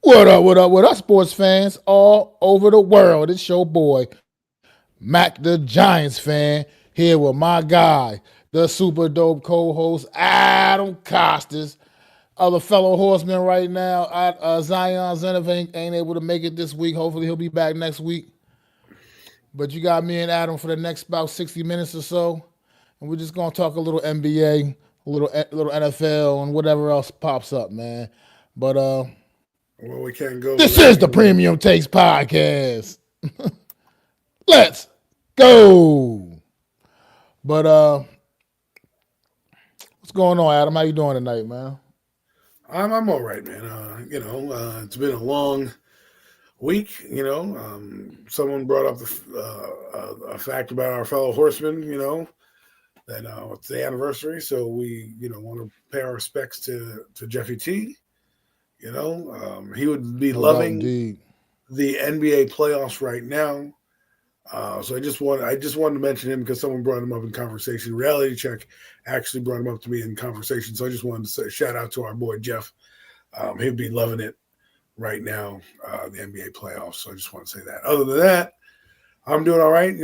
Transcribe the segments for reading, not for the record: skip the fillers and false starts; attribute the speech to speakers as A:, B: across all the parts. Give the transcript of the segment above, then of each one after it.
A: What up, what up, what up, sports fans all over the world? It's your boy, Mac the Giants fan, here with my guy, the super dope co host, Adam Costas. Other fellow horseman right now, Zion Zenith ain't able to make it this week. Hopefully, he'll be back next week. But you got me and Adam for the next about 60 minutes or so. And we're just going to talk a little NBA, a little NFL, and whatever else pops up, man. But
B: Well, we can't go
A: this
B: without
A: is the
B: you.
A: Premium Takes Podcast. Let's go. But what's going on, Adam? How you doing tonight, man?
B: I'm all right, man. It's been a long week. Someone brought up a fact about our fellow horsemen. That it's the anniversary, so we want to pay our respects to Jeffy T. He would be
A: No doubt
B: loving
A: indeed.
B: the NBA playoffs right now. So I just wanted to mention him because someone brought him up in conversation. Reality Check actually brought him up to me in conversation. So I just wanted to say shout out to our boy Jeff. He'd be loving it right now, the NBA playoffs. So I just want to say that. Other than that, I'm doing all right.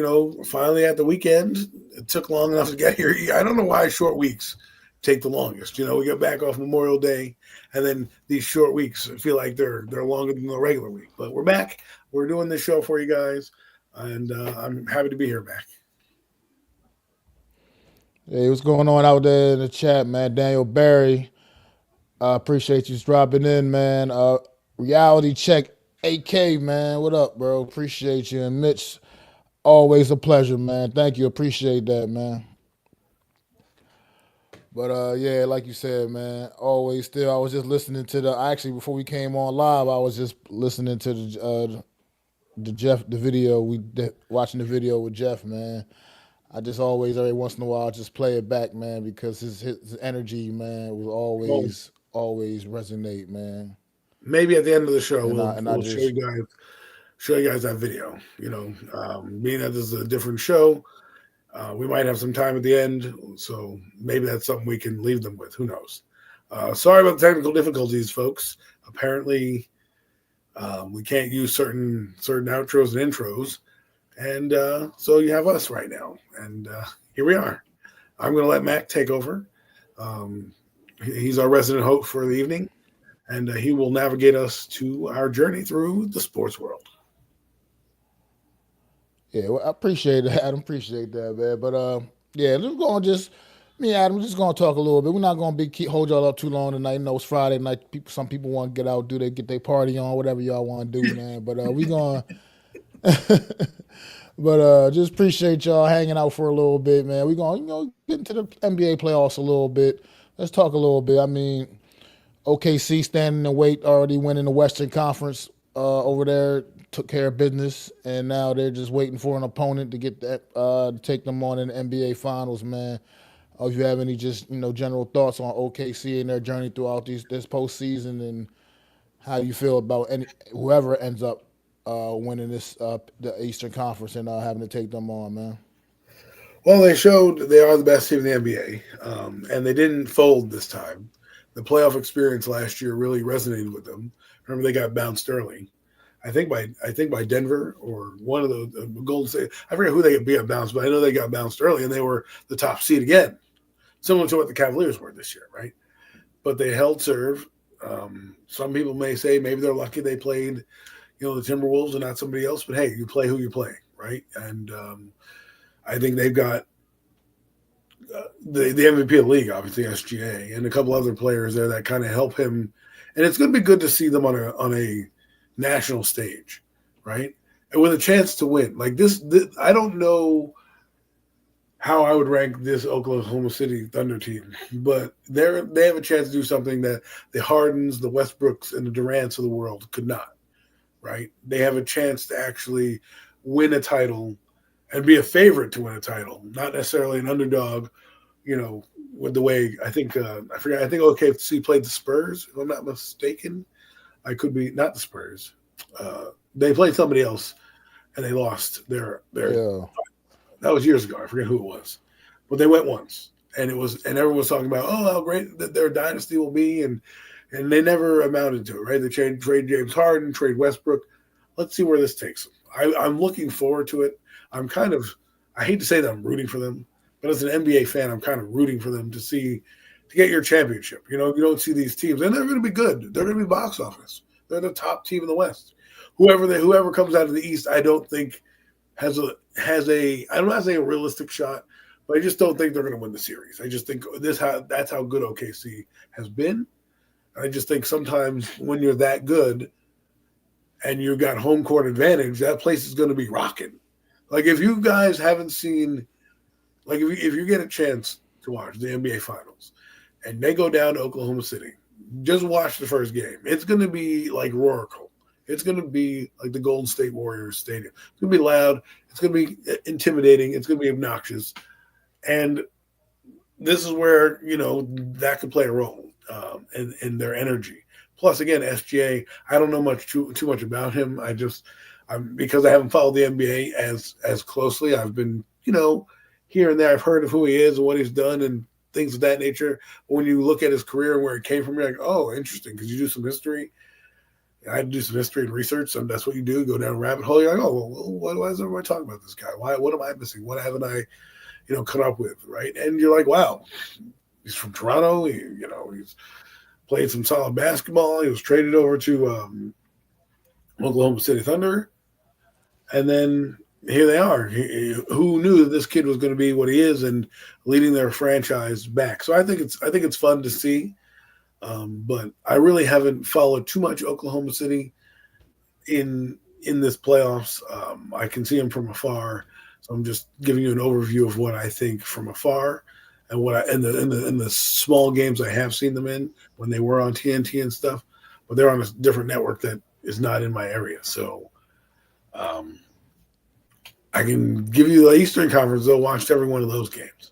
B: Finally at the weekend. It took long enough to get here. I don't know why short weeks take the longest. We get back off Memorial Day, and then these short weeks feel like they're longer than the regular week. But we're back. We're doing this show for you guys, and I'm happy to be here back.
A: Hey, what's going on out there in the chat, man? Daniel Barry, appreciate you dropping in, man. Reality Check AK, man. What up, bro? Appreciate you. And Mitch, always a pleasure, man. Thank you. Appreciate that, man. But yeah, like you said, man, always still. I was just listening to the. Actually, before we came on live, I was just listening to the video. Watching the video with Jeff, man. I just always every once in a while just play it back, man, because his energy, man, will
B: Well,
A: always resonate, man.
B: maybe at the end of the show,
A: And I
B: we'll
A: and I
B: we'll
A: just
B: show you guys that video. Being that this is a different show, we might have some time at the end, so maybe that's something we can leave them with. Who knows? Sorry about the technical difficulties, folks. Apparently, we can't use certain outros and intros, and so you have us right now, and here we are. I'm going to let Mac take over. Um, he's our resident host for the evening, and he will navigate us to our journey through the sports world.
A: yeah, well, I appreciate that. I appreciate that, man. But yeah, we're going to just me and Adam, just gonna talk a little bit. We're not gonna hold y'all up too long tonight. You know it's Friday night. Some people want to get out, get their party on, whatever y'all want to do, man. But we gonna But just appreciate y'all hanging out for a little bit, man. We gonna get into the NBA playoffs a little bit. Let's talk a little bit. I mean, OKC standing and wait, already winning the Western Conference over there, took care of business, and now they're just waiting for an opponent to get that to take them on in the NBA Finals, man. If you have any just general thoughts on OKC and their journey throughout this postseason, and how you feel about whoever ends up winning this the Eastern Conference and having to take them on, man.
B: Well, they showed they are the best team in the NBA, and they didn't fold this time. The playoff experience last year really resonated with them. Remember, they got bounced early. I think by Denver or one of the Golden State. I forget who they got bounced, but I know they got bounced early, and they were the top seed again, similar to what the Cavaliers were this year, right? But they held serve. Some people may say maybe they're lucky they played, the Timberwolves and not somebody else. But hey, you play who you play, right? And I think they've got the MVP of the league, obviously SGA, and a couple other players there that kind of help him. And it's going to be good to see them on a national stage, right? And with a chance to win. Like this I don't know how I would rank this Oklahoma City Thunder team, but they have a chance to do something that the Hardens, the Westbrooks, and the Durants of the world could not, right? They have a chance to actually win a title and be a favorite to win a title, not necessarily an underdog. With the way I think I forgot. I think OKC played the Spurs, if I'm not mistaken. I could be not the Spurs. They played somebody else and they lost their
A: Yeah,
B: that was years ago. I forget who it was, but they went once, and everyone was talking about how great that their dynasty will be, and and they never amounted to it, right? They trade James Harden, trade Westbrook. Let's see where this takes them. I'm looking forward to it. I'm kind of, I hate to say that I'm rooting for them, but as an NBA fan, I'm kind of rooting for them to get your championship. You don't see these teams, and they're going to be good. They're going to be box office. They're the top team in the West. Whoever comes out of the East, I don't think has a I don't want to say a realistic shot, but I just don't think they're going to win the series. I just think that's how good OKC has been. I just think sometimes when you're that good and you got home court advantage, that place is going to be rocking. Like if you guys haven't seen, like if you get a chance to watch the NBA Finals and they go down to Oklahoma City, just watch the first game. It's going to be like Roracle. It's going to be like the Golden State Warriors Stadium. It's going to be loud. It's going to be intimidating. It's going to be obnoxious. And this is where, that could play a role in their energy. Plus, again, SGA, I don't know too much about him. Because I haven't followed the NBA as closely. I've been, here and there. I've heard of who he is and what he's done and things of that nature. But when you look at his career and where it came from, you're like, oh, interesting, because you do some history. I had to do some history and research, and that's what you do. Go down a rabbit hole. You're like, oh, well, why is everybody talking about this guy? What am I missing? What haven't I, come up with, right? And you're like, wow, he's from Toronto. He's played some solid basketball. He was traded over to Oklahoma City Thunder, and then here they are. Who knew that this kid was going to be what he is and leading their franchise back? So I think it's fun to see. But I really haven't followed too much Oklahoma City in this playoffs. I can see them from afar, so I'm just giving you an overview of what I think from afar and what in the small games I have seen them in when they were on TNT and stuff. But they're on a different network that is not in my area, so I can give you the Eastern Conference. Though watched every one of those games.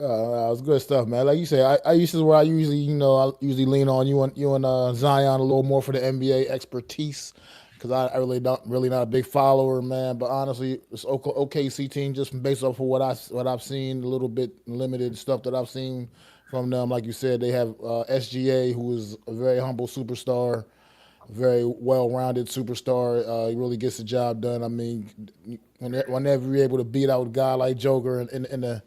A: That was good stuff, man. Like you say, I used to where I usually lean on you and Zion a little more for the NBA expertise because I really not a big follower, man. But honestly, this OKC team just based off of what I've seen, a little bit limited stuff that I've seen from them. Like you said, they have SGA, who is a very humble superstar, very well-rounded superstar. He really gets the job done. I mean, whenever you're able to beat out a guy like Joker in the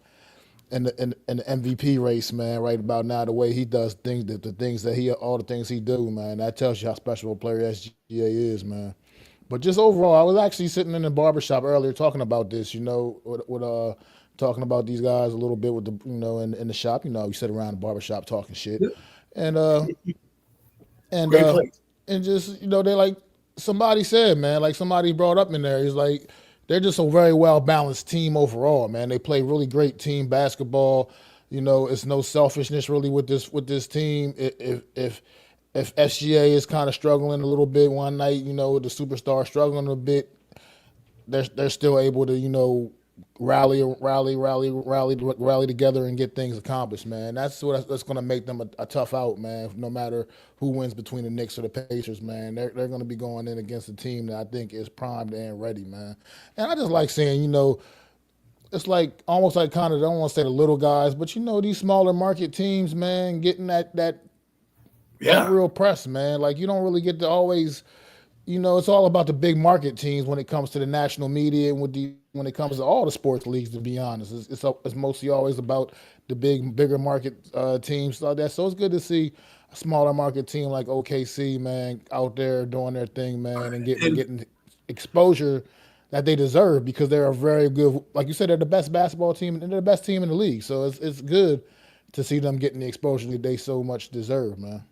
A: MVP race, man, right about now, the way he does things, all the things he do, man, that tells you how special a player SGA is, man. But just overall, I was actually sitting in the barbershop earlier talking about this, with talking about these guys a little bit with in the shop, you sit around the barbershop talking shit, and and
B: Great place.
A: and just they like somebody said, man, like somebody brought up in there, he's like they're just a very well balanced team overall, man. They play really great team basketball. It's no selfishness really with this team. If SGA is kind of struggling a little bit one night, the superstar struggling a bit, they're still able to rally together and get things accomplished, man. That's going to make them a tough out, man. No matter who wins between the Knicks or the Pacers, man, they're going to be going in against a team that I think is primed and ready, man. And I just like seeing, it's like almost like kind of, I don't want to say the little guys, but these smaller market teams, man, getting that real press, man. Like you don't really get to always. It's all about the big market teams when it comes to the national media and when it comes to all the sports leagues. To be honest, it's mostly always about the bigger market teams like that. So it's good to see a smaller market team like OKC, man, out there doing their thing, man, and getting exposure that they deserve because they're a very good, like you said, they're the best basketball team and they're the best team in the league. So it's good to see them getting the exposure that they so much deserve, man.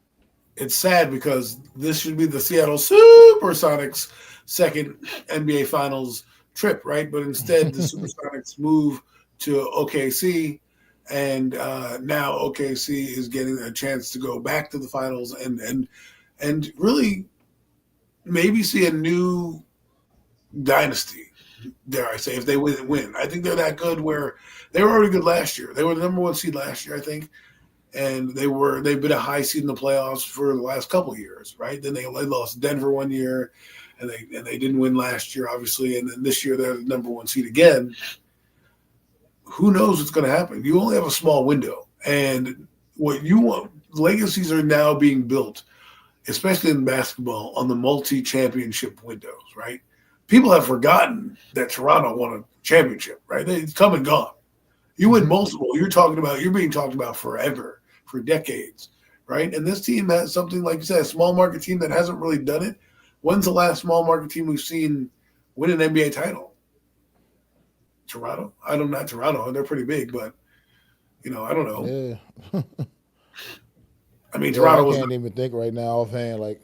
B: It's sad because this should be the Seattle Supersonics' second NBA Finals trip, right? But instead, the Supersonics move to OKC, and now OKC is getting a chance to go back to the finals and really maybe see a new dynasty. Dare I say, if they win, I think they're that good. Where they were already good last year. They were the number one seed last year, I think. And they've been a high seed in the playoffs for the last couple of years, right? Then they lost Denver one year, and they didn't win last year, obviously, and then this year they're the number one seed again. Who knows what's going to happen? You only have a small window, and what you want. Legacies are now being built, especially in basketball, on the multi-championship windows, right? People have forgotten that Toronto won a championship, right? It's come and gone. You win
A: Hmm.
B: multiple. You're being talked about forever, for decades, right? And this team has something like you said, a small market team that hasn't really done it. When's the last small market team we've seen win an NBA title? Toronto. I don't not Toronto. They're pretty big, but I don't know.
A: Yeah,
B: I mean,
A: yeah. I
B: Toronto was
A: can't even think right now offhand. Like,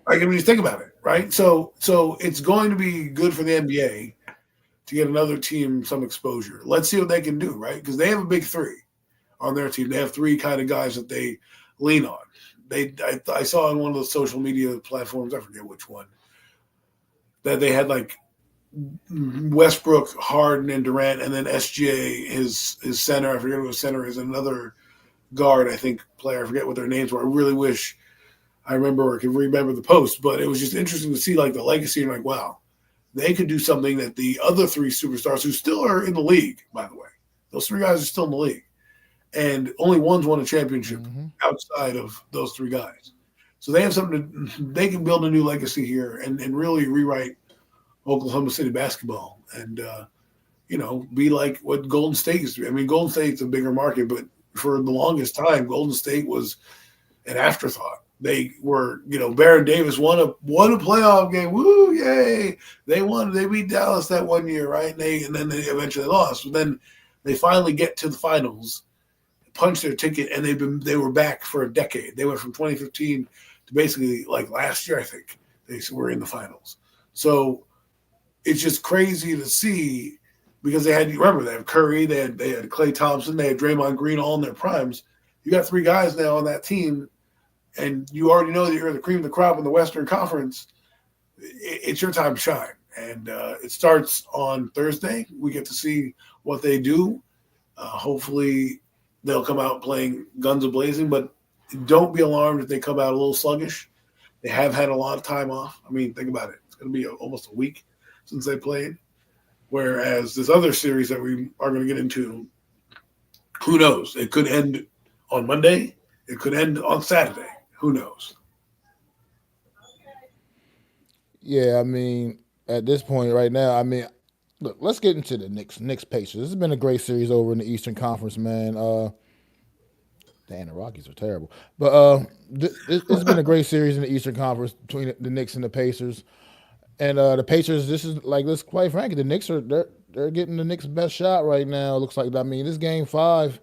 B: like, I mean, just think about it, right? So it's going to be good for the NBA to get another team some exposure. Let's see what they can do, right? Because they have a big three on their team. They have three kind of guys that they lean on. I saw on one of the social media platforms, I forget which one, that they had like Westbrook, Harden, and Durant, and then SGA, his center. I forget who his center is. Another guard, I think, player. I forget what their names were. I really wish I remember or could remember the post, but it was just interesting to see like the legacy and like, wow, they could do something that the other three superstars who still are in the league, by the way, those three guys are still in the league, and only one's won a championship
A: hmm,
B: outside of those three guys. So they have something they can build a new legacy here and really rewrite Oklahoma City basketball and be like what Golden State used to be. I mean, Golden State's a bigger market, but for the longest time, Golden State was an afterthought. They were, Baron Davis won a playoff game. Woo, yay! They won. They beat Dallas that one year, right? And then they eventually lost. But then they finally get to the finals, punch their ticket, and they were back for a decade. They went from 2015 to basically like last year, I think they were in the finals. So it's just crazy to see because they have Curry, they had Klay Thompson, they had Draymond Green all in their primes. You got three guys now on that team, and you already know that you're the cream of the crop in the Western Conference. It's your time to shine, and it starts on Thursday. We get to see what they do. Hopefully, they'll come out playing guns a blazing, but don't be alarmed if they come out a little sluggish. They have had a lot of time off. I mean, think about it. It's going to be almost a week since they played. Whereas this other series that we are going to get into, who knows? It could end on Monday. It could end on Saturday. Who knows?
A: yeah. I mean, at this point right now, I mean, look, let's get into the Knicks Pacers. This has been a great series over in the Eastern Conference, man. Damn, the Rockies are terrible, but it's been a great series in the Eastern Conference between the Knicks and the Pacers. And the Pacers, this is like let's quite frankly, the Knicks are they're getting the Knicks' best shot right now. It looks like I mean this game 5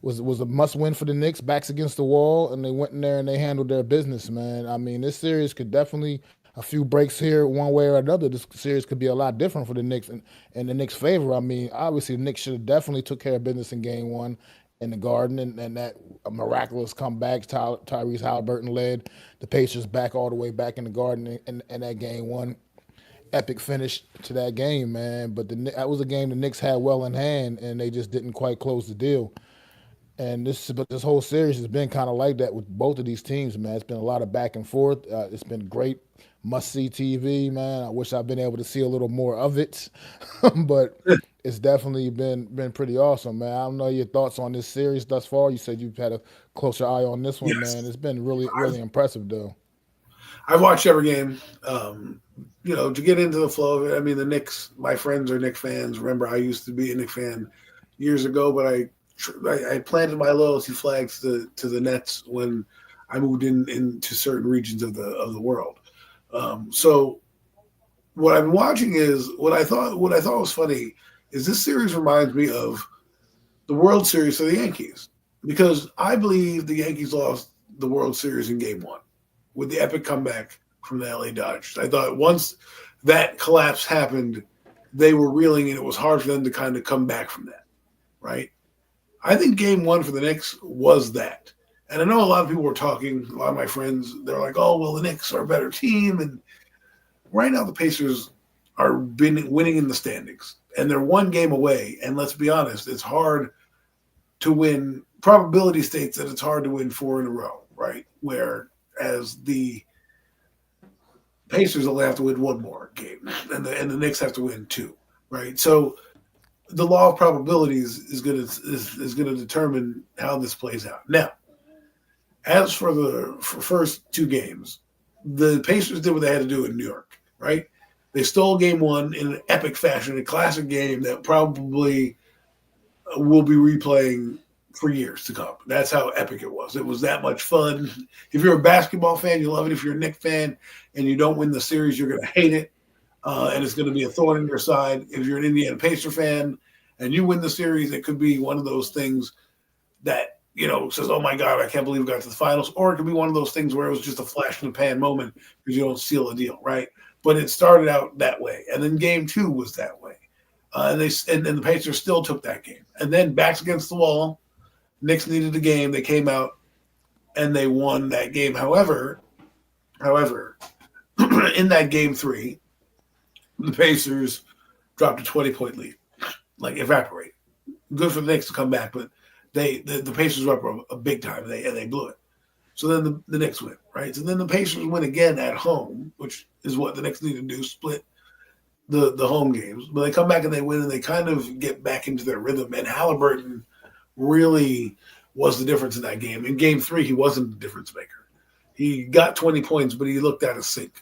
A: was a must win for the Knicks, backs against the wall, and they went in there and they handled their business, man. I mean this series could definitely a few breaks here one way or another. This series could be a lot different for the Knicks and the Knicks' favor. I mean obviously the Knicks should have definitely took care of business in game 1 in the Garden and that miraculous comeback. Tyrese Halliburton led the Pacers back all the way back in the Garden in that game 1 epic finish to that game, man. But that was a game the Knicks had well in hand, and they just didn't quite close the deal. And this whole series has been kind of like that with both of these teams, man. It's been a lot of back and forth. It's been great, must see TV, man. I wish I'd been able to see a little more of it, but it's definitely been pretty awesome, man. I don't know your thoughts on this series thus far. You said you've had a closer eye on this one,
B: Yes.
A: man. It's been really impressive, though.
B: I've watched every game. To get into the flow of it. I mean, the Knicks. My friends are Knicks fans. Remember, I used to be a Knicks fan years ago, but I planted my loyalty flags to the Nets when I moved into certain regions of the world. So what I'm watching is what I thought was funny is this series reminds me of the World Series for the Yankees because I believe the Yankees lost the World Series in Game 1 with the epic comeback from the LA Dodgers. I thought once that collapse happened, they were reeling and it was hard for them to kind of come back from that, right? I think Game 1 for the Knicks was that. And I know a lot of people were talking, a lot of my friends, they're like, oh, well, the Knicks are a better team. And right now the Pacers are been winning in the standings. And they're one game away. And let's be honest, it's hard to win. Probability states that it's hard to win 4 in a row, right? Whereas the Pacers only have to win one more game, and the Knicks have to win two, right? So the law of probabilities is going to determine how this plays out. Now, as for the first two games, the Pacers did what they had to do in New York, right? They stole game one in an epic fashion, a classic game that probably will be replaying for years to come. That's how epic it was. It was that much fun. If you're a basketball fan, you love it. If you're a Knicks fan and you don't win the series, you're going to hate it. And it's going to be a thorn in your side. If you're an Indiana Pacer fan and you win the series, it could be one of those things that, says, oh my God, I can't believe we got to the finals. Or it could be one of those things where it was just a flash in the pan moment because you don't seal a deal, right? But it started out that way. And then game two was that way. And the Pacers still took that game. And then backs against the wall, Knicks needed a game. They came out and they won that game. However, in that game three, the Pacers dropped a 20-point lead, like evaporate. Good for the Knicks to come back, but the Pacers were up a big time and they blew it. So then the Knicks win, right? So then the Pacers win again at home, which is what the Knicks need to do, split the home games. But they come back and they win and they kind of get back into their rhythm. And Halliburton really was the difference in that game. In game three, he wasn't the difference maker. He got 20 points, but he looked out of sync.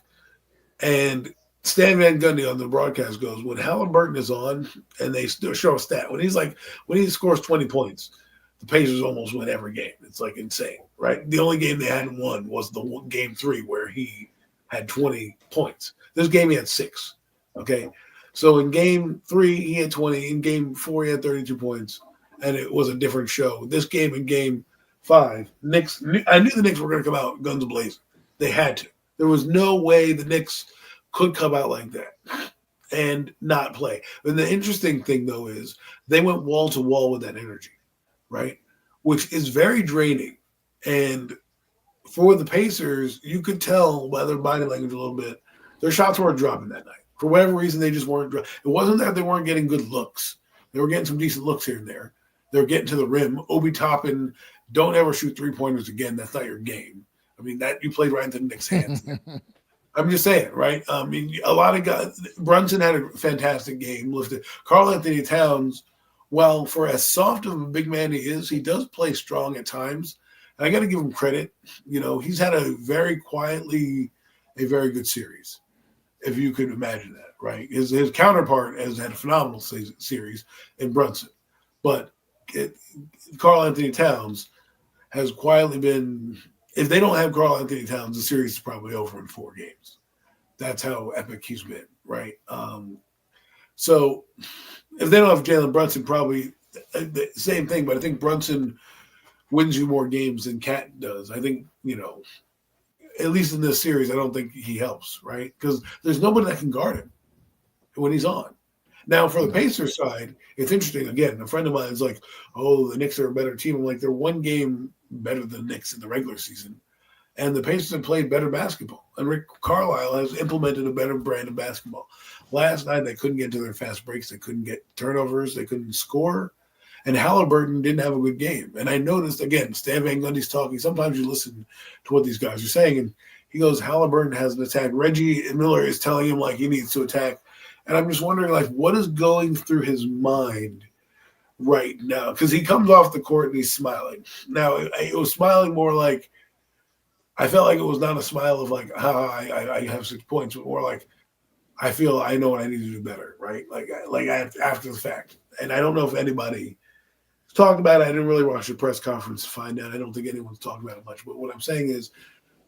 B: And Stan Van Gundy on the broadcast goes, when Halliburton is on and they still show a stat, when he scores 20 points, the Pacers almost win every game. It's like insane, right? The only game they hadn't won was the game three where he had 20 points. This game he had 6. Okay. So in game three, he had 20. In game four, he had 32 points. And it was a different show. This game in game 5, I knew the Knicks were going to come out guns blazing. They had to. There was no way the Knicks could come out like that and not play. And the interesting thing, though, is they went wall to wall with that energy, right? Which is very draining. And for the Pacers, you could tell by their body language a little bit, their shots weren't dropping that night. For whatever reason, they just weren't. It wasn't that they weren't getting good looks. They were getting some decent looks here and there. They're getting to the rim. Obi Toppin, don't ever shoot 3-pointers again. That's not your game. I mean, that you played right into the Knicks' hands. I'm just saying, right? I mean, a lot of guys. Brunson had a fantastic game. Lifted Karl Anthony Towns. Well, for as soft of a big man he is, he does play strong at times. And I got to give him credit. He's had a very good series, if you could imagine that, right? His counterpart has had a phenomenal series in Brunson. But Karl Anthony Towns has quietly been, if they don't have Karl Anthony Towns, the series is probably over in 4 games. That's how epic he's been, right? So if they don't have Jalen Brunson, probably the same thing, but I think Brunson wins you more games than Cat does. I think, at least in this series, I don't think he helps, right? Because there's nobody that can guard him when he's on. Now, for the Pacers side, it's interesting. Again, a friend of mine is like, oh, the Knicks are a better team. I'm like, they're one game better than the Knicks in the regular season. And the Pacers have played better basketball. And Rick Carlisle has implemented a better brand of basketball. Last night, they couldn't get to their fast breaks. They couldn't get turnovers. They couldn't score. And Halliburton didn't have a good game. And I noticed, again, Stan Van Gundy's talking. Sometimes you listen to what these guys are saying, and he goes, Halliburton hasn't attacked. Reggie Miller is telling him, like, he needs to attack. And I'm just wondering, like, what is going through his mind right now? Because he comes off the court and he's smiling. Now, it was smiling more like, I felt like it was not a smile of like, I have 6 points, but more like, I feel I know what I need to do better, right? Like after the fact. And I don't know if anybody talked about it. I didn't really watch the press conference to find out. I don't think anyone's talking about it much. But what I'm saying is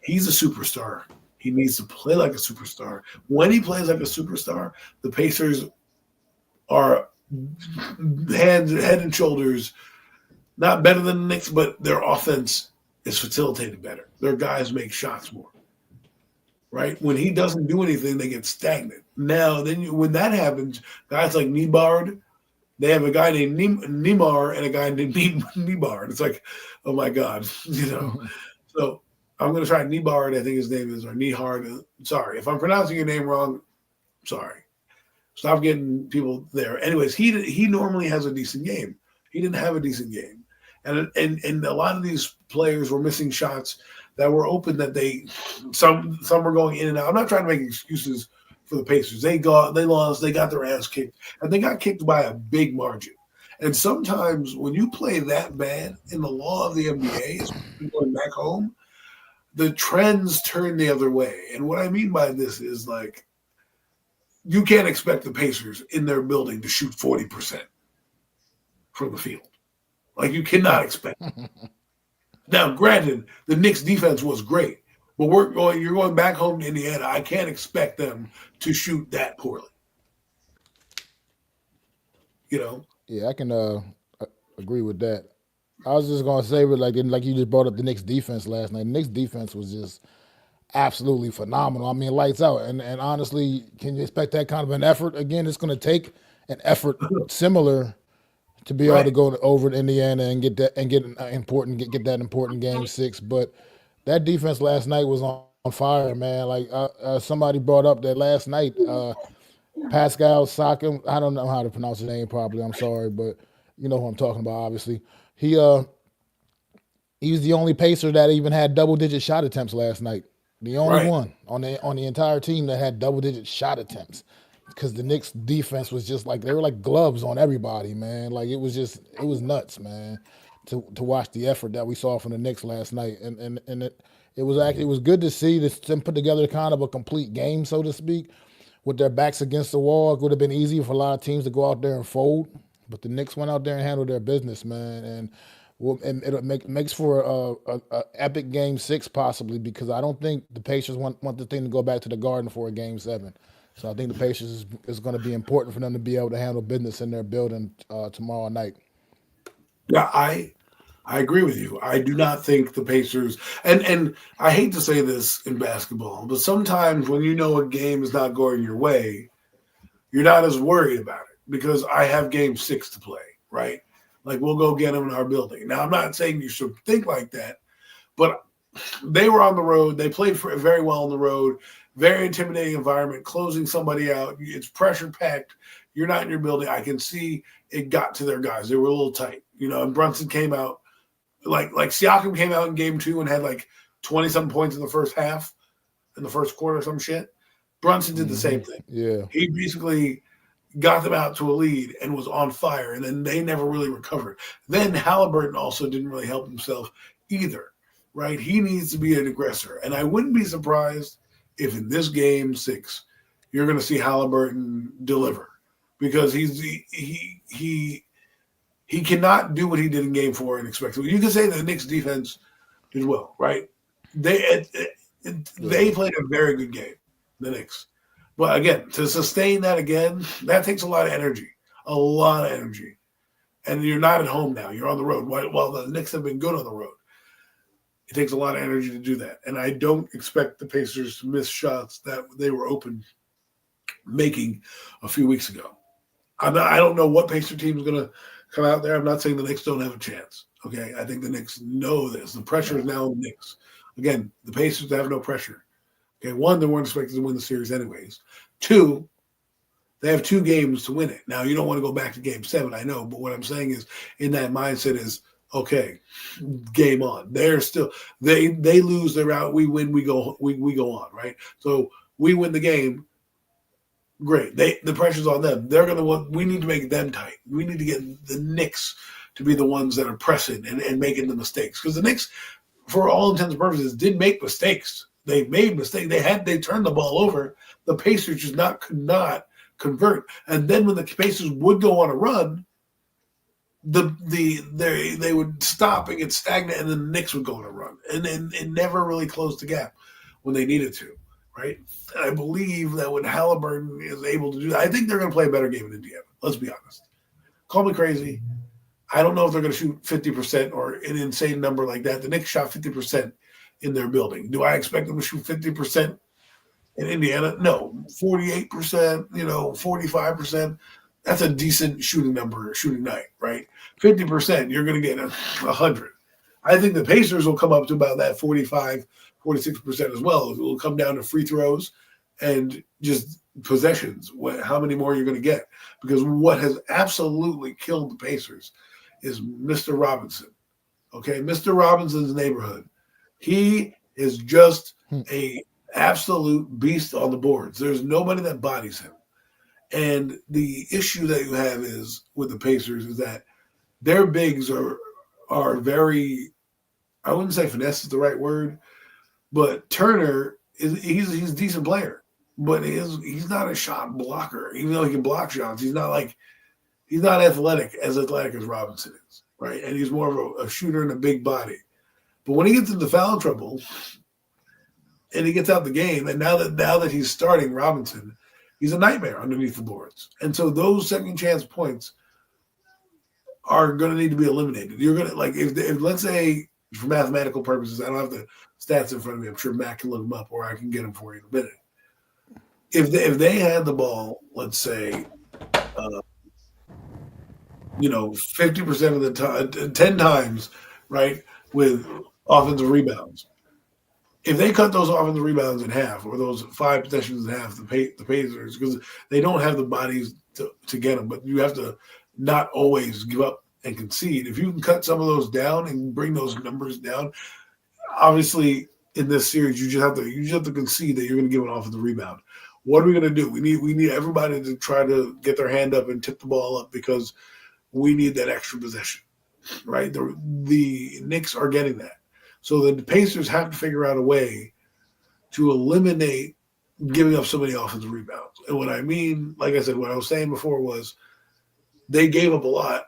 B: he's a superstar. He needs to play like a superstar. When he plays like a superstar, the Pacers are head and shoulders not better than the Knicks, but their offense is facilitated better. Their guys make shots more. Right? When he doesn't do anything, they get stagnant. Now, when that happens, guys like Nebard, they have a guy named Neymar and a guy named Nebard. It's like, oh my God, So I'm going to try Nebard, I think his name is, or Nehard. Sorry. If I'm pronouncing your name wrong, sorry. Stop getting people there. Anyways, he normally has a decent game. He didn't have a decent game. And a lot of these players were missing shots that were open that some were going in and out. I'm not trying to make excuses for the Pacers. They lost, they got their ass kicked, and they got kicked by a big margin. And sometimes when you play that bad in the law of the NBA, especially going back home, the trends turn the other way. And what I mean by this is like you can't expect the Pacers in their building to shoot 40% from the field. Like you cannot expect. Now, granted, the Knicks defense was great, but you're going back home to Indiana. I can't expect them to shoot that poorly. You know?
A: Yeah, I can agree with that. I was just gonna say, but like you just brought up the Knicks defense last night. The Knicks defense was just absolutely phenomenal. I mean, lights out. And honestly, can you expect that kind of an effort again? It's gonna take an effort similar to be able to
B: Right.
A: go over to Indiana and get that important game six. But that defense last night was on fire, man. Like somebody brought up that last night. Pascal Siakam. I don't know how to pronounce his name properly. I'm sorry, but you know who I'm talking about. Obviously, he uh he was the only Pacer that even had double digit shot attempts last night. The only
B: Right.
A: one on the entire team that had double digit shot attempts. Because the Knicks defense was just like they were like gloves on everybody, man. Like it was nuts, man. To watch the effort that we saw from the Knicks last night, and it was good to see them put together kind of a complete game, so to speak, with their backs against the wall. It would have been easy for a lot of teams to go out there and fold, but the Knicks went out there and handled their business, man. And it makes for a epic game six possibly because I don't think the Pacers want the thing to go back to the Garden for a game seven. So I think the Pacers is going to be important for them to be able to handle business in their building tomorrow night.
B: Yeah, I agree with you. I do not think the Pacers and I hate to say this in basketball, but sometimes when you know a game is not going your way, you're not as worried about it because I have game six to play, right? Like we'll go get them in our building. Now I'm not saying you should think like that, but they were on the road. They played very well on the road. Very intimidating environment, closing somebody out. It's pressure packed. You're not in your building. I can see it got to their guys. They were a little tight, and Brunson came out like Siakam came out in game two and had like 20 something points in the first half, in the first quarter, or some shit. Brunson did the same thing.
A: Yeah.
B: He basically got them out to a lead and was on fire, and then they never really recovered. Then Halliburton also didn't really help himself either, right? He needs to be an aggressor, and I wouldn't be surprised if in this game six you're going to see Halliburton deliver because he cannot do what he did in game four and expect to. You can say the Knicks defense did well, right? They played a very good game, the Knicks. But again, to sustain that again, that takes a lot of energy, a lot of energy. And you're not at home now. You're on the road. While the Knicks have been good on the road, it takes a lot of energy to do that. And I don't expect the Pacers to miss shots that they were open making a few weeks ago. I don't know what Pacer team is going to come out there. I'm not saying the Knicks don't have a chance. Okay, I think the Knicks know this. The pressure is now on the Knicks. Again, the Pacers have no pressure. Okay, one, they weren't expected to win the series anyways. Two, they have 2 games to win it. Now, you don't want to go back to game 7, I know, but what I'm saying is in that mindset is, okay, game on. They're still they lose, they're out, we win, we go on, right? So we win the game, great. The pressure's on them. They're gonna want we need to make them tight. We need to get the Knicks to be the ones that are pressing and making the mistakes. Because the Knicks, for all intents and purposes, did make mistakes. They made mistakes. They turned the ball over. The Pacers just could not convert. And then when the Pacers would go on a run, they would stop and get stagnant, and then the Knicks would go on a run, and then it never really closed the gap when they needed to, right? And I believe that when Halliburton is able to do that, I think they're going to play a better game in Indiana. Let's be honest. Call me crazy. I don't know if they're going to shoot 50% or an insane number like that. The Knicks shot 50% in their building. Do I expect them to shoot 50% in Indiana? No. 48%, 45%. That's a decent shooting night, right? 50%, you're going to get 100. I think the Pacers will come up to about that 45, 46% as well. It will come down to free throws and just possessions, how many more you're going to get. Because what has absolutely killed the Pacers is Mr. Robinson. Okay, Mr. Robinson's neighborhood. He is just absolute beast on the boards. There's nobody that bodies him. And the issue that you have is with the Pacers is that their bigs are very, I wouldn't say finesse is the right word, but Turner is he's a decent player, but he's not a shot blocker. Even though he can block shots, he's not athletic as Robinson is, right? And he's more of a shooter and a big body. But when he gets into foul trouble and he gets out the game, and now that he's starting Robinson, he's a nightmare underneath the boards. And so those second chance points are going to need to be eliminated. You're going to like if let's say for mathematical purposes, I don't have the stats in front of me. I'm sure Matt can look them up, or I can get them for you in a minute. If they had the ball, let's say, 50% of the time, 10 times, right, with offensive rebounds. If they cut those offensive rebounds in half, or those 5 possessions in half, the Pacers, because they don't have the bodies to get them, but you have to not always give up and concede. If you can cut some of those down and bring those numbers down, obviously in this series you just have to concede that you're going to give an offensive rebound. What are we going to do? We need everybody to try to get their hand up and tip the ball up because we need that extra possession, right? The Knicks are getting that. So the Pacers have to figure out a way to eliminate giving up so many offensive rebounds. And what I mean, like I said, what I was saying before was they gave up a lot,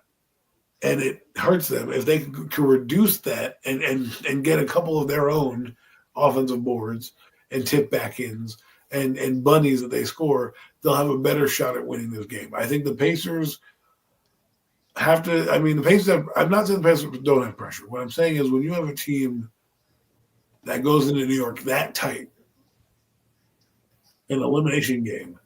B: and it hurts them. If they can reduce that and get a couple of their own offensive boards and tip back ins and bunnies that they score, they'll have a better shot at winning this game. I think the Pacers have to. I mean, the Pacers I'm not saying the Pacers don't have pressure. What I'm saying is when you have a team that goes into New York that tight in an elimination game,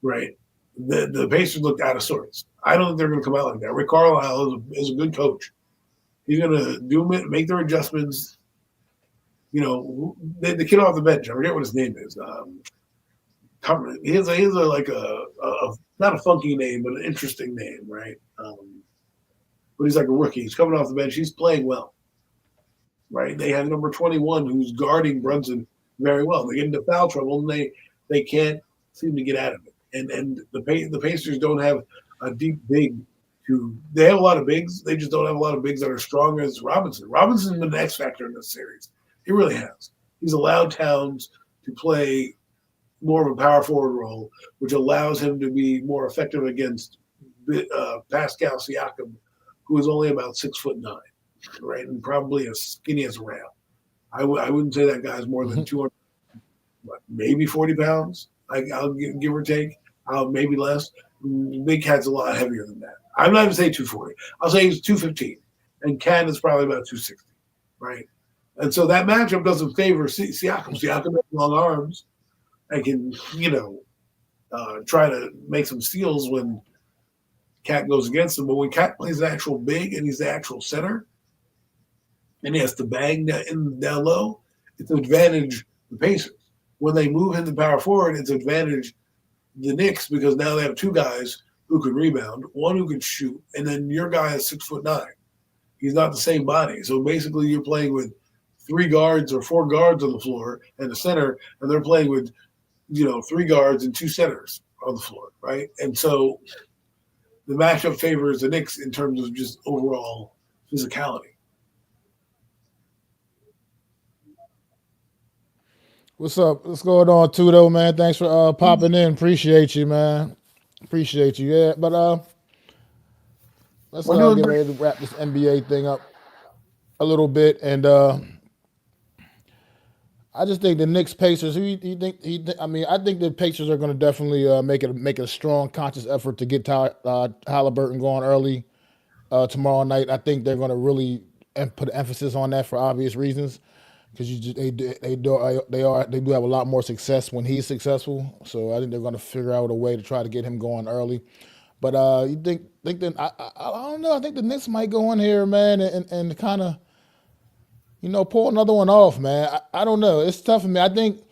B: right? The Pacers looked out of sorts. I don't think they're going to come out like that. Rick Carlisle is a good coach. He's going to make their adjustments. The kid off the bench, I forget what his name is. He has a not a funky name, but an interesting name, right? But he's like a rookie. He's coming off the bench. He's playing well, right? They have number 21 who's guarding Brunson very well. They get into foul trouble and they can't seem to get out of it. And the Pacers don't have a deep big. They have a lot of bigs. They just don't have a lot of bigs that are strong as Robinson. Robinson's been an X factor in this series. He really has. He's allowed Towns to play more of a power forward role, which allows him to be more effective against Pascal Siakam, who is only about 6'9", right, and probably as skinny as a ram. I wouldn't say that guy's more than 200, maybe 40 pounds. I'll give or take, maybe less. Big Cat's a lot heavier than that. I'm not even saying 240. I'll say he's 215, and Cat is probably about 260, right? And so that matchup doesn't favor Siakam. Siakam has long arms and can, try to make some steals when Cat goes against him. But when Cat plays an actual big and he's the actual center and he has to bang down low, it's an advantage the Pacers. When they move into power forward, it's advantage the Knicks because now they have two guys who can rebound, one who can shoot, and then your guy is 6'9". He's not the same body. So basically you're playing with 3 guards or 4 guards on the floor and a center, and they're playing with, 3 guards and 2 centers on the floor, right? And so the matchup favors the Knicks in terms of just overall physicality.
A: What's up? What's going on, Tudo, man? Thanks for popping in. Appreciate you, man. Appreciate you. Yeah, but let's get ready to wrap this NBA thing up a little bit. And I just think the Knicks Pacers. I think the Pacers are going to definitely make a strong, conscious effort to get Halliburton going early tomorrow night. I think they're going to really put emphasis on that for obvious reasons. Because they do have a lot more success when he's successful. So I think they're going to figure out a way to try to get him going early. But you think that I don't know. I think the Knicks might go in here, man, and kind of pull another one off, man. I don't know. It's tough for me. I think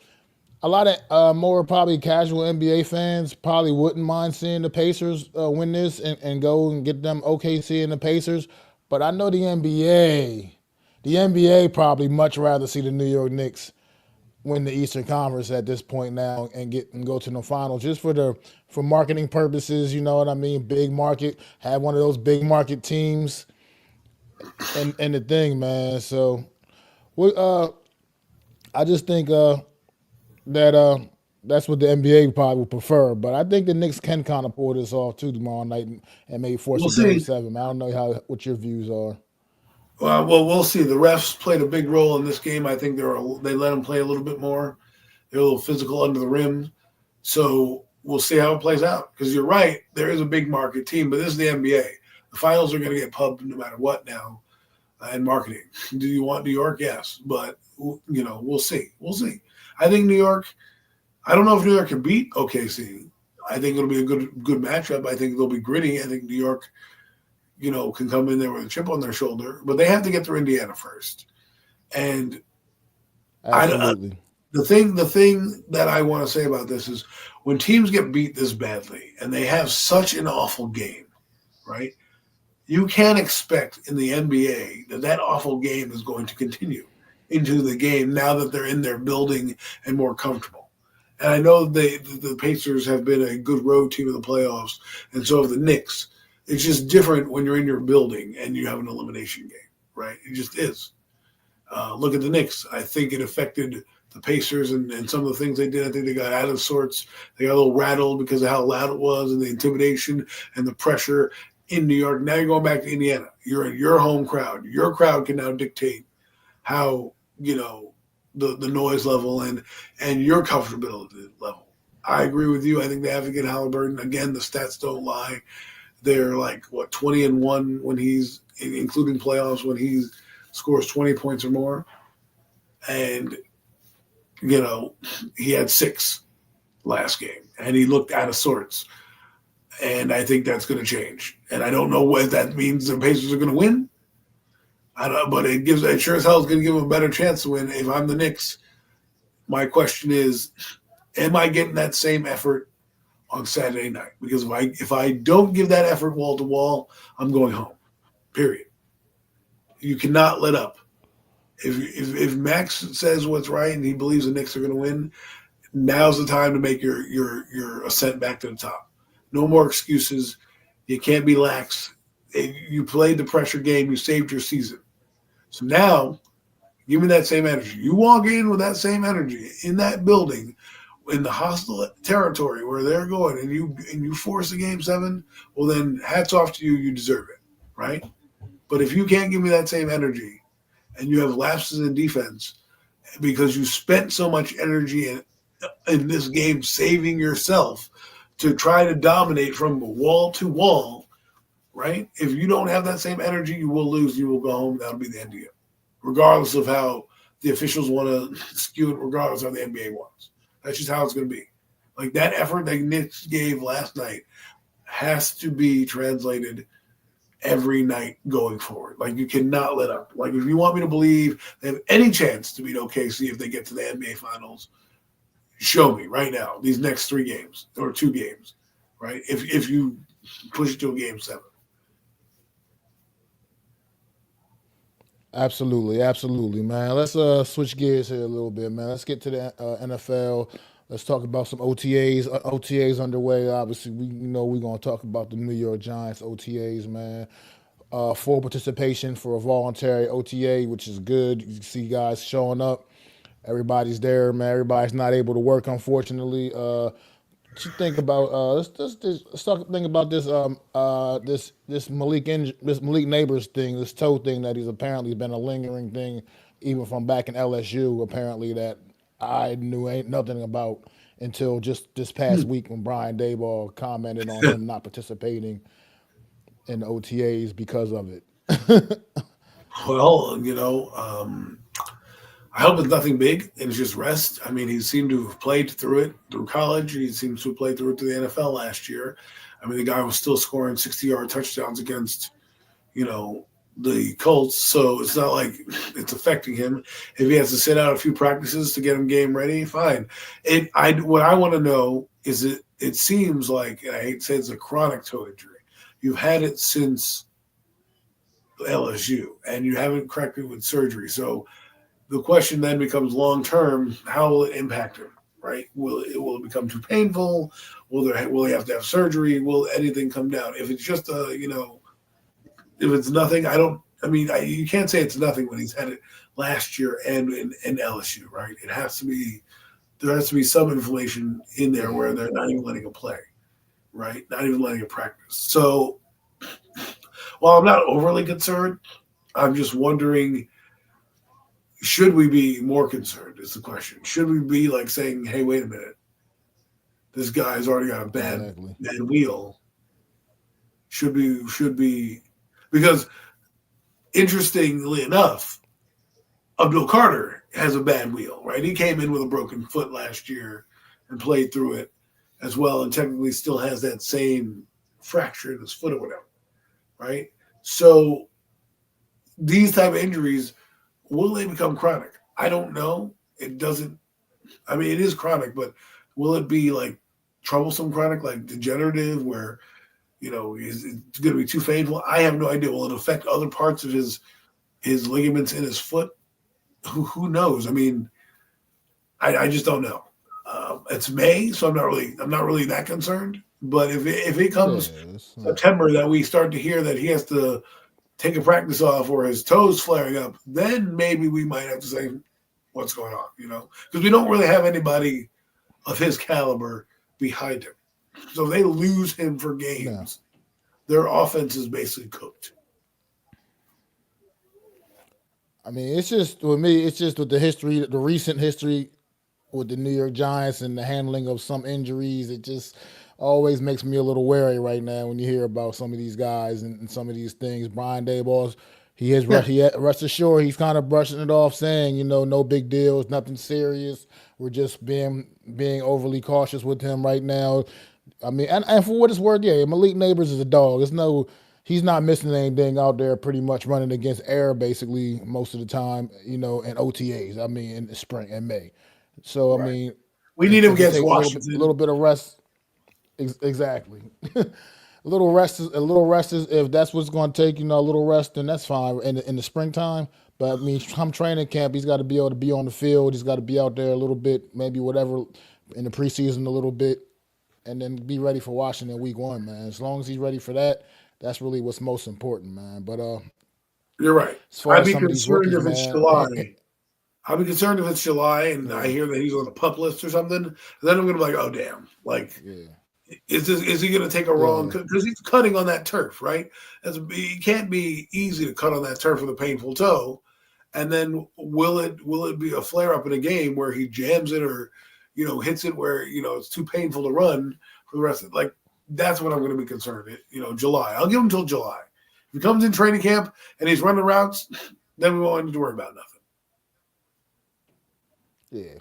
A: a lot of more probably casual NBA fans probably wouldn't mind seeing the Pacers win this and go and get them OKC and the Pacers. But I know the NBA probably much rather see the New York Knicks win the Eastern Conference at this point now and get and go to the finals just for marketing purposes. You know what I mean? Big market, have one of those big market teams, and the thing, man. So we I just think that that's what the NBA probably would prefer. But I think the Knicks can kind of pull this off too tomorrow night and maybe force
B: We'll
A: a game
B: see.
A: seven. I don't know how what your views are.
B: Well, we'll see. The refs played a big role in this game. I think they let them play a little bit more. They're a little physical under the rim. So we'll see how it plays out. Because you're right, there is a big market team, but this is the NBA. The finals are going to get pubbed no matter what now, and marketing. Do you want New York? Yes, but we'll see. We'll see. I think New York. I don't know if New York can beat OKC. I think it'll be a good matchup. I think they'll be gritty. I think New York, can come in there with a chip on their shoulder, but they have to get through Indiana first. And I,
A: Absolutely.
B: the thing that I want to say about this is when teams get beat this badly and they have such an awful game, right? You can't expect in the NBA that awful game is going to continue into the game now that they're in their building and more comfortable. And I know the Pacers have been a good road team in the playoffs, and so have the Knicks. It's just different when you're in your building and you have an elimination game, right? It just is. Look at the Knicks. I think it affected the Pacers and some of the things they did. I think they got out of sorts. They got a little rattled because of how loud it was and the intimidation and the pressure in New York. Now you're going back to Indiana. You're in your home crowd. Your crowd can now dictate how the noise level and your comfortability level. I agree with you. I think they have to get Halliburton. Again, the stats don't lie. They're like 20-1 when he's including playoffs when he scores 20 points or more, and he had 6 last game, and he looked out of sorts. And I think that's going to change. And I don't know what that means. The Pacers are going to win. I don't, but it sure as hell is going to give them a better chance to win. If I'm the Knicks, my question is, am I getting that same effort on Saturday night? Because if I don't give that effort wall to wall, I'm going home. Period. You cannot let up. If Max says what's right and he believes the Knicks are going to win, now's the time to make your ascent back to the top. No more excuses. You can't be lax. You played the pressure game. You saved your season. So now, give me that same energy. You walk in with that same energy in that building, in the hostile territory where they're going, and you force a game 7. Well, then hats off to you. You deserve it, right? But if you can't give me that same energy, and you have lapses in defense because you spent so much energy in this game saving yourself to try to dominate from wall to wall, right? If you don't have that same energy, you will lose. You will go home. That'll be the end of you, regardless of how the officials want to skew it, regardless of how the NBA wants. That's just how it's going to be. Like that effort that Knicks gave last night has to be translated every night going forward. Like you cannot let up. Like if you want me to believe they have any chance to beat OKC if they get to the NBA Finals, show me right now these next 3 games or 2 games, right? If you push it to a game 7.
A: Absolutely, absolutely, man. Let's switch gears here a little bit, man. Let's get to the NFL. Let's talk about some OTAs. OTAs underway. Obviously, we know we're gonna talk about the New York Giants OTAs, man. Full participation for a voluntary OTA, which is good. You see guys showing up. Everybody's there, man. Everybody's not able to work, unfortunately. What you think about let's talk think about this Malik Neighbors thing, this toe thing that he's apparently been a lingering thing even from back in LSU apparently that I knew ain't nothing about until just this past week when Brian Daboll commented on him not participating in the OTAs because of it.
B: Well, I hope it's nothing big and it's just rest. I mean, he seemed to have played through it through college. He seems to have played through it to the NFL last year. I mean, the guy was still scoring 60-yard touchdowns against, you know, the Colts. So it's not like it's affecting him. If he has to sit out a few practices to get him game ready, fine. What I want to know is it seems like, and I hate to say it's a chronic toe injury. You've had it since LSU and you haven't corrected with surgery. So The question then becomes long term: how will it impact him? Right? Will it become too painful? Will he have to have surgery? Will anything come down? If it's just if it's nothing, I don't. I mean, you can't say it's nothing when he's had it last year and in LSU, right? It has to be there has to be some inflation in there where they're not even letting him play, right? Not even letting him practice. So while I'm not overly concerned, I'm just wondering, should we be more concerned? Is the question. Should we be like saying, "Hey, wait a minute, this guy's already got a
A: Exactly.
B: bad wheel." Should be because interestingly enough, Abdul Carter has a bad wheel, right? He came in with a broken foot last year and played through it as well, and technically still has that same fracture in his foot or whatever, right? So these type of injuries, will they become chronic? I don't know. It doesn't. I mean, it is chronic, but will it be like troublesome chronic, like degenerative, where it's going to be too painful? I have no idea. Will it affect other parts of his ligaments in his foot? Who knows? I mean, I just don't know. It's May, so I'm not really that concerned. But if it comes
A: Yeah.
B: September that we start to hear that he has to take a practice off or his toes flaring up, then maybe we might have to say what's going on, because we don't really have anybody of his caliber behind him. So if they lose him for
A: No.
B: games, their offense is basically cooked.
A: I mean, it's just with me. It's just with the recent history with the New York Giants and the handling of some injuries. It just always makes me a little wary right now when you hear about some of these guys and some of these things. Brian Daboll's
B: Yeah,
A: rest assured he's kind of brushing it off, saying no big deal, it's nothing serious. We're just being overly cautious with him right now. I mean, and for what it's worth, yeah, Malik Neighbors is a dog. He's not missing anything out there. Pretty much running against air basically most of the time. In OTAs. I mean, in the spring and May. So I
B: right.
A: mean,
B: We need him
A: if he
B: against
A: take a
B: Washington.
A: little bit of rest, exactly. A little rest is if that's what's going to take. A little rest, then that's fine in the springtime. But I mean, come training camp, he's got to be able to be on the field. He's got to be out there a little bit, maybe whatever in the preseason a little bit, and then be ready for Washington week 1, man. As long as he's ready for that, that's really what's most important, man. But
B: You're right.
A: as far
B: I'd
A: as
B: be
A: some of these
B: concerned
A: rookies,
B: if it's
A: man,
B: July. I'd be concerned if it's July and I
A: yeah,
B: hear that he's on the pup list or something. Then I'm gonna be like, oh damn! Like,
A: yeah,
B: is he gonna take a wrong?
A: yeah,
B: Because he's cutting on that turf, right? It can't be easy to cut on that turf with a painful toe. And then will it be a flare up in a game where he jams it or hits it where it's too painful to run for the rest of it? Like, that's what I'm going to be concerned. July. I'll give him till July. If he comes in training camp and he's running routes, then we won't need to worry about nothing.
A: yeah.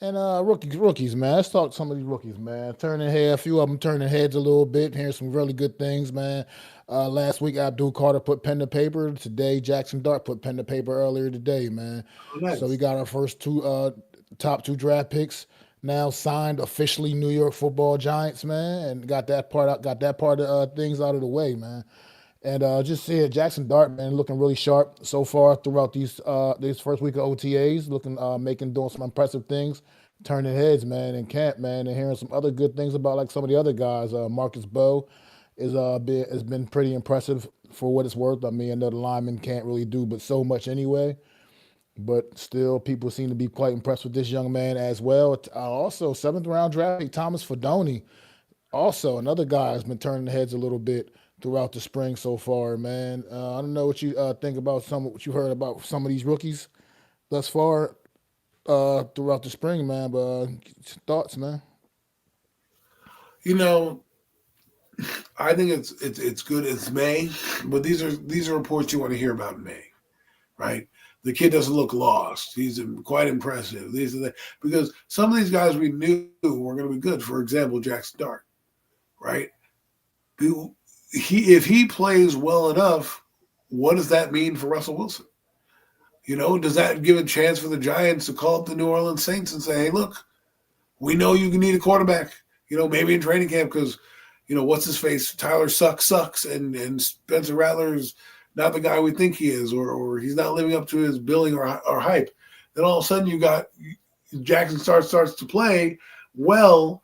A: And rookies, man. Let's talk to some of these rookies, man. Turning head, a few of them turning heads a little bit. Hearing some really good things, man. Last week, Abdul Carter put pen to paper. Today, Jackson Dart put pen to paper earlier today, man.
B: Oh,
A: So we
B: nice.
A: got our first top two draft picks now signed officially. New York Football Giants, man, and got that part of things out of the way, man. And just see it, Jackson Dart, man, looking really sharp so far throughout these first week of OTAs, looking doing some impressive things, turning heads, man, in camp, man, and hearing some other good things about like some of the other guys. Marcus Bowe has been pretty impressive for what it's worth. I mean, I know the linemen can't really do but so much anyway, but still, people seem to be quite impressed with this young man as well. Also, seventh round draft pick Thomas Fedoni, also another guy has been turning heads a little bit throughout the spring so far, man. I don't know what you think about what you heard about some of these rookies thus far throughout the spring, man. But thoughts, man.
B: You know, I think it's good. It's May, but these are reports you want to hear about in May, right? The kid doesn't look lost. He's quite impressive. These are because some of these guys we knew were going to be good. For example, Jackson Dart, right? If he plays well enough, what does that mean for Russell Wilson? Does that give a chance for the Giants to call up the New Orleans Saints and say, "Hey, look, we know you need a quarterback. Maybe in training camp because what's his face, Tyler sucks, and Spencer Rattler's not the guy we think he is, or he's not living up to his billing or hype. Then all of a sudden you got Jackson starts to play well.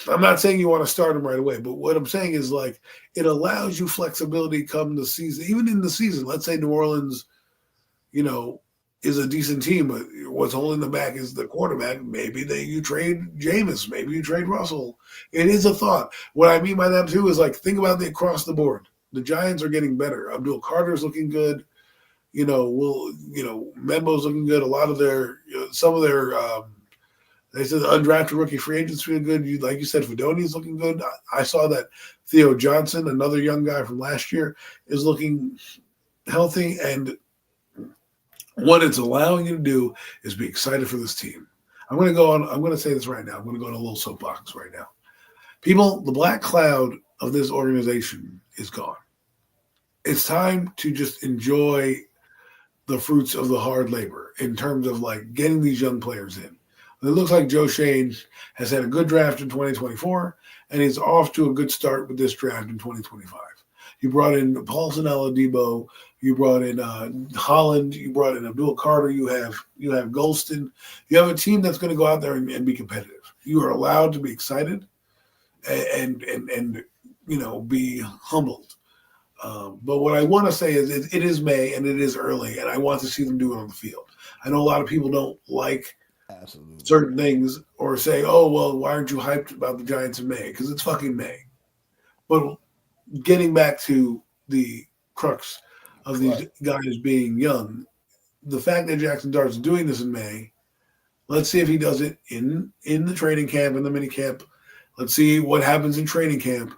B: I'm not saying you want to start him right away, but what I'm saying is like it allows you flexibility come the season, even in the season. Let's say New Orleans, is a decent team, but what's holding them back is the quarterback. Maybe you trade Jameis, maybe you trade Russell. It is a thought. What I mean by that too is like think about the across the board. The Giants are getting better. Abdul Carter's looking good. Membo's looking good. A lot of some of their they said the undrafted rookie free agents feel good. Like you said, Fedoni's looking good. I saw that Theo Johnson, another young guy from last year, is looking healthy. And what it's allowing you to do is be excited for this team. I'm going to say this right now. I'm going to go on a little soapbox right now. People, the black cloud of this organization is gone. It's time to just enjoy the fruits of the hard labor in terms of like getting these young players in. It looks like Joe Shane has had a good draft in 2024, and he's off to a good start with this draft in 2025. You brought in Paulson Oladipo, you brought in Holland, you brought in Abdul Carter, you have Golston. You have a team that's going to go out there and be competitive. You are allowed to be excited and be humbled. But what I want to say is it is May and it is early, and I want to see them do it on the field. I know a lot of people don't like
A: Absolutely.
B: certain things or say, oh, well, why aren't you hyped about the Giants in May? Because it's fucking May. But getting back to the crux of these guys being young, the fact that Jackson Dart's doing this in May, let's see if he does it in the training camp, in the mini camp. Let's see what happens in training camp.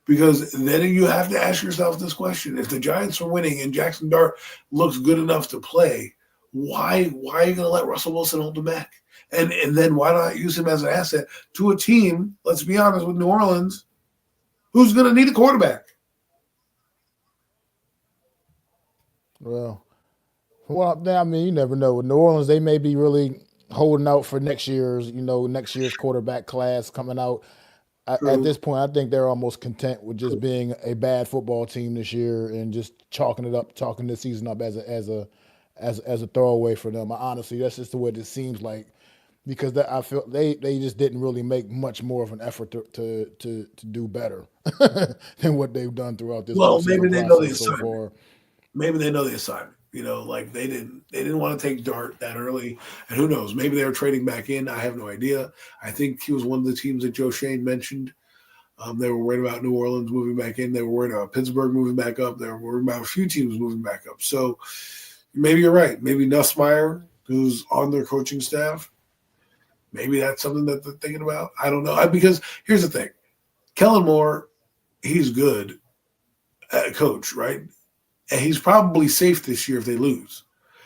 B: Because then you have to ask yourself this question. If the Giants are winning and Jackson Dart looks good enough to play, why are you going to let Russell Wilson hold him back? And then why not use him as an asset to a team, let's be honest, with New Orleans, who's going to need a quarterback?
A: Well, I mean, you never know. With New Orleans, they may be really holding out for next year's quarterback class coming out. At this point, I think they're almost content with just being a bad football team this year and just chalking the season up as a throwaway for them. Honestly, that's just the way it seems like, because I feel they just didn't really make much more of an effort to do better than what they've done throughout this.
B: Well, maybe they know the
A: so
B: assignment.
A: far.
B: Maybe they know the assignment. Like they didn't want to take Dart that early, and who knows? Maybe they were trading back in. I have no idea. I think he was one of the teams that Joe Shane mentioned. They were worried about New Orleans moving back in. They were worried about Pittsburgh moving back up. They were worried about a few teams moving back up. So maybe you're right. Maybe Nussmeier, who's on their coaching staff, maybe that's something that they're thinking about. I don't know. Because here's the thing. Kellen Moore, he's good at coach, right? And he's probably safe this year if they lose.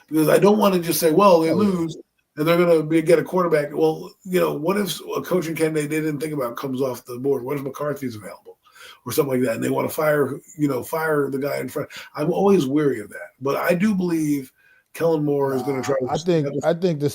B: Because I don't want to just say, well, they lose and they're going to get a quarterback. Well, what if a coaching candidate they didn't think about comes off the board? What if McCarthy's available or something like that? And they want to fire the guy in front. I'm always weary of that. But I do believe Kellen Moore is going to try to.
A: I think the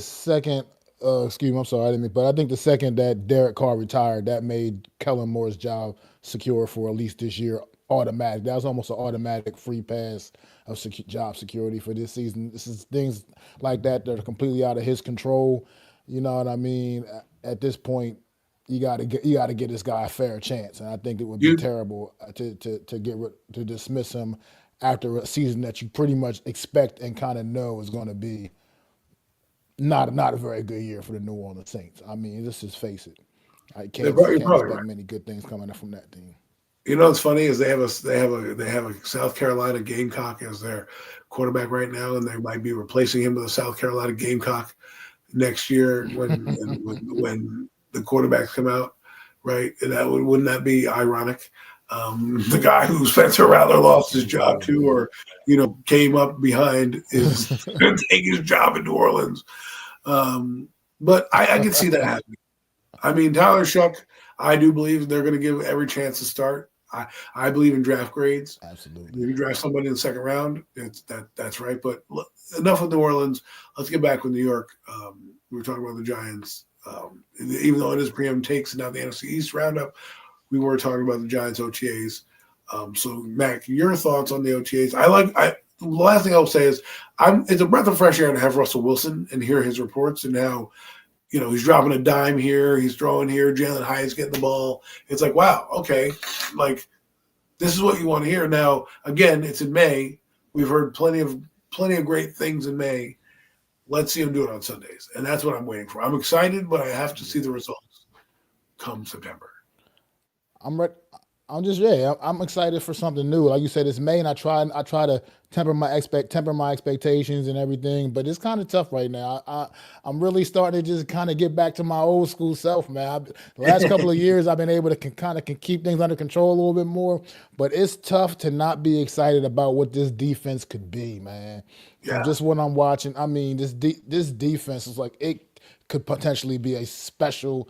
A: second, excuse me, I'm sorry, I didn't mean, but I think the second that Derek Carr retired, that made Kellen Moore's job secure for at least this year. Automatic. That was almost an automatic free pass of job security for this season. This is things like that are completely out of his control. You know what I mean? At this point, you got to get this guy a fair chance, and I think it would be terrible to dismiss him after a season that you pretty much expect and kind of know is going to be not a very good year for the New Orleans Saints. I mean, let's just face it. I can't expect many good things coming from that team.
B: You know what's funny is they have a South Carolina Gamecock as their quarterback right now, and they might be replacing him with a South Carolina Gamecock next year when the quarterbacks come out, right? And wouldn't that be ironic? The guy who Spencer Rattler lost his job to, or came up behind, is going to take his job in New Orleans. But I can see that happening. I mean, Tyler Shuck, I do believe they're going to give every chance to start. I believe in draft grades.
A: Absolutely.
B: If you draft somebody in the second round, that's right. But enough with New Orleans. Let's get back with New York. We were talking about the Giants. Even though it is preemptive takes and now the NFC East roundup, we were talking about the Giants OTAs. So Mac, your thoughts on the OTAs? The last thing I'll say is it's a breath of fresh air to have Russell Wilson and hear his reports and how he's dropping a dime here, he's throwing here, Jalen Hyatt's getting the ball. It's like, wow, okay, like this is what you want to hear. Now, again, it's in May. We've heard plenty of great things in May. Let's see him do it on Sundays, and that's what I'm waiting for. I'm excited, but I have to see the results come September.
A: I'm re- I'm just I'm excited for something new. Like you said, it's May, and I try to temper my expectations and everything. But it's kind of tough right now. I'm really starting to just kind of get back to my old school self, man. The last couple of years, I've been able to kind of can keep things under control a little bit more. But it's tough to not be excited about what this defense could be, man. From
B: Yeah,
A: just what I'm watching, I mean, this defense is like it could potentially be a special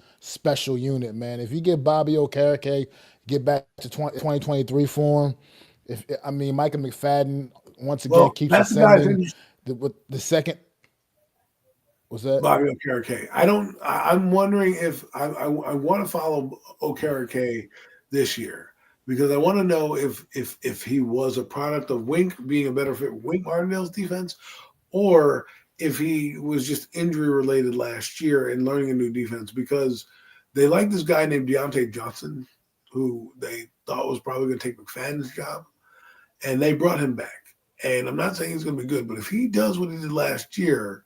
A: unit, man. If you get Bobby Okereke, get back to 2023 form. If I mean Micah McFadden once again
B: well,
A: keeps
B: that's the guy's
A: ascending. The second was that
B: Bobby Okereke. I don't. I'm wondering if I want to follow Okereke this year because I want to know if he was a product of Wink being a better fit with Wink Martindale's defense, or if he was just injury related last year and learning a new defense because they like this guy named Deontay Johnson, who they thought was probably going to take McFadden's job, and they brought him back. And I'm not saying he's going to be good, but if he does what he did last year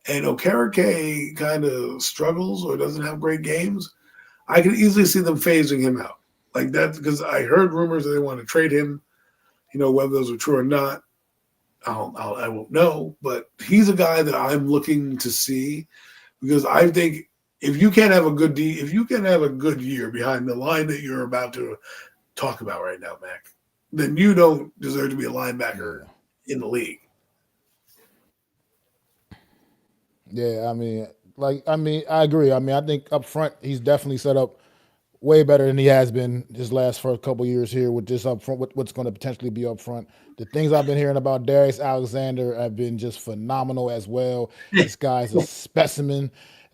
B: and Okereke kind of struggles or doesn't have great games, I can easily see them phasing him out. Like that, because I heard rumors that they want to trade him. Whether those are true or not, I won't know. But he's a guy that I'm looking to see because I think if you can't have a if you can have a good year behind the line that you're about to talk about right now, Mac, then you don't deserve to be a linebacker
A: yeah.
B: in the league.
A: Yeah, I mean, I agree. I mean, I think up front he's definitely set up way better than he has been his last for a couple years here with this up front. What's going to potentially be up front. The things I've been hearing about Darius Alexander have been just phenomenal as well. This guy's a specimen.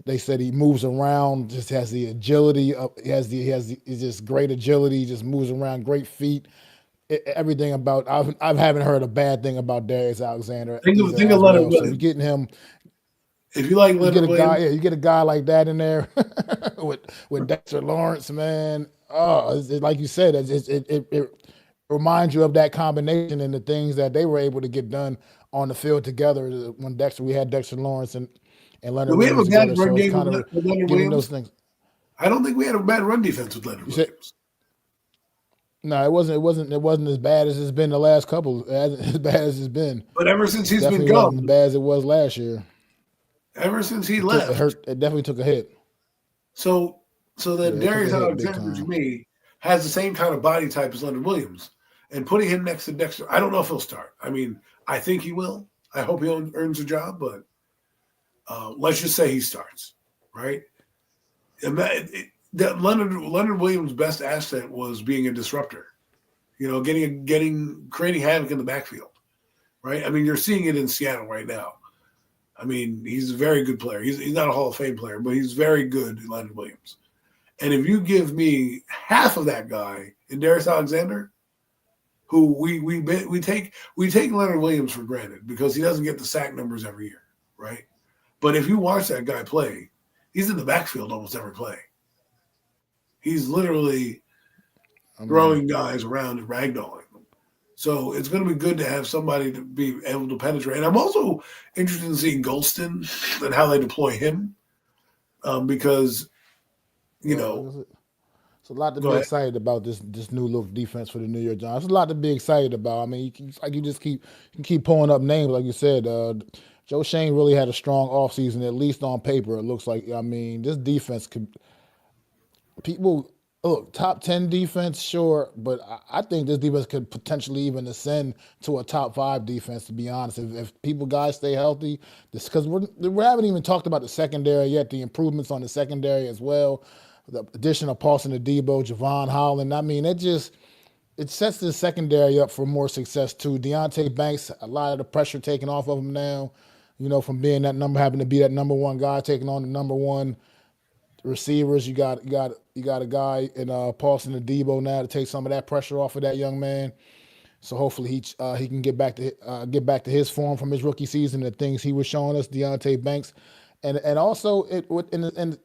A: They said he moves around, just has the agility. He's just great agility. Just moves around, great feet. Everything about I haven't heard a bad thing about Darius Alexander either
B: Think of
A: as
B: Leonard
A: well. So you're
B: Williams.
A: getting him.
B: If you like
A: You get
B: Leonard
A: a guy,
B: Williams,
A: yeah, you get a guy like that in there with Dexter Lawrence, man. Oh, like you said, it reminds you of that combination and the things that they were able to get done on the field together when we had Dexter Lawrence and
B: do
A: Leonard
B: we have a
A: Williams
B: bad
A: together.
B: run
A: So it's
B: game
A: kind of
B: with Leonard
A: giving those
B: Williams?
A: things.
B: I don't think we had a bad run defense with Leonard
A: You said
B: Williams.
A: no, it wasn't as bad as it's been the last couple. As bad as it's been.
B: But ever since he's been
A: Definitely wasn't as
B: gone,
A: bad as it was last year.
B: ever since he
A: It
B: left,
A: hurt. It definitely took a hit.
B: so then
A: Yeah, it took a
B: Darius
A: hit big
B: Alexander to
A: time.
B: me has the same kind of body type as Leonard Williams, and putting him next to Dexter, I don't know if he'll start. I mean, I think he will. I hope he earns a job, but let's just say he starts, right? That Leonard Williams' best asset was being a disruptor. Creating havoc in the backfield, right? I mean, you're seeing it in Seattle right now. I mean, he's a very good player. He's not a Hall of Fame player, but he's very good, Leonard Williams. And if you give me half of that guy in Darius Alexander, who we take Leonard Williams for granted because he doesn't get the sack numbers every year, right? But if you watch that guy play, he's in the backfield almost every play. He's literally
A: I mean,
B: throwing guys around and ragdolling them. So it's going to be good to have somebody to be able to penetrate. And I'm also interested in seeing Golston and how they deploy him because, you
A: well,
B: know,
A: it's a lot to
B: go
A: be
B: ahead.
A: excited about this new look defense for the New York Giants. It's a lot to be excited about. I mean, you just keep pulling up names like you said. Joe Shane really had a strong offseason, at least on paper. It looks like. I mean, this defense could people look top 10 defense, sure, but I think this defense could potentially even ascend to a top 5 defense. To be honest, if people guys stay healthy, this because we haven't even talked about the secondary yet. The improvements on the secondary as well. The addition of Paulson Adebo, Javon Holland. I mean, it sets the secondary up for more success too. Deontay Banks, a lot of the pressure taken off of him now. From being having to be that number one guy, taking on the number one receivers. You got You got a guy in Paulson Adebo now to take some of that pressure off of that young man. So hopefully he can get back to his form from his rookie season, the things he was showing us, Deontay Banks, and also in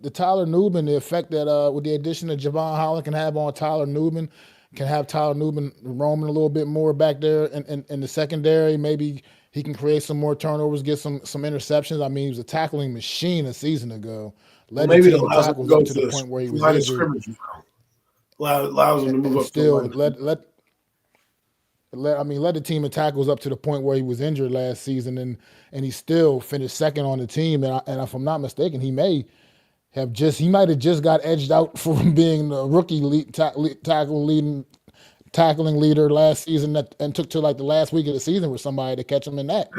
A: the Tyler Newman, the effect that with the addition of Javon Holland can have on Tyler Newman, can have Tyler Newman roaming a little bit more back there in the secondary. Maybe he can create some more turnovers, get some interceptions. I mean, he was a tackling machine a season ago.
B: Well,
A: Led the
B: maybe it
A: team in
B: allows him to
A: tackles
B: go
A: up
B: to
A: to the point where he
B: the
A: was
B: line of
A: injured,
B: scrimmage now. Allows him to move
A: and
B: up to the line
A: still
B: of scrimmage.
A: led the team in tackles up to the point where he was injured last season, and he still finished second on the team. And if I'm not mistaken, he might have just got edged out from being the rookie tackling leader last season, and took to like the last week of the season with somebody to catch him in that.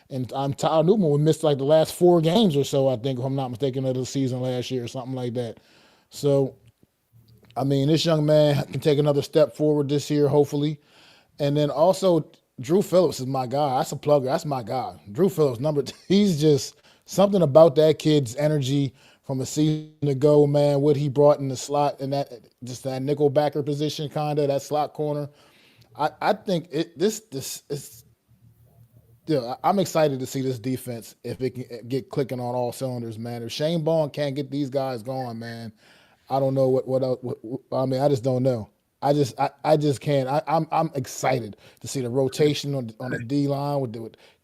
A: And Tyler Newman would miss like the last 4 games or so, I think, if I'm not mistaken, of the season last year or something like that. So, I mean, this young man can take another step forward this year, hopefully. And then also, Drew Phillips is my guy. That's a plugger. That's my guy. Drew Phillips, he's just something about that kid's energy from a season ago, man. What he brought in the slot and that nickel backer position, kind of that slot corner. I think this is. Yeah, I'm excited to see this defense if it can get clicking on all cylinders, man. If Shane Bond can't get these guys going, man, I don't know what I mean. I just don't know. I just can't. I'm excited to see the rotation on the D line with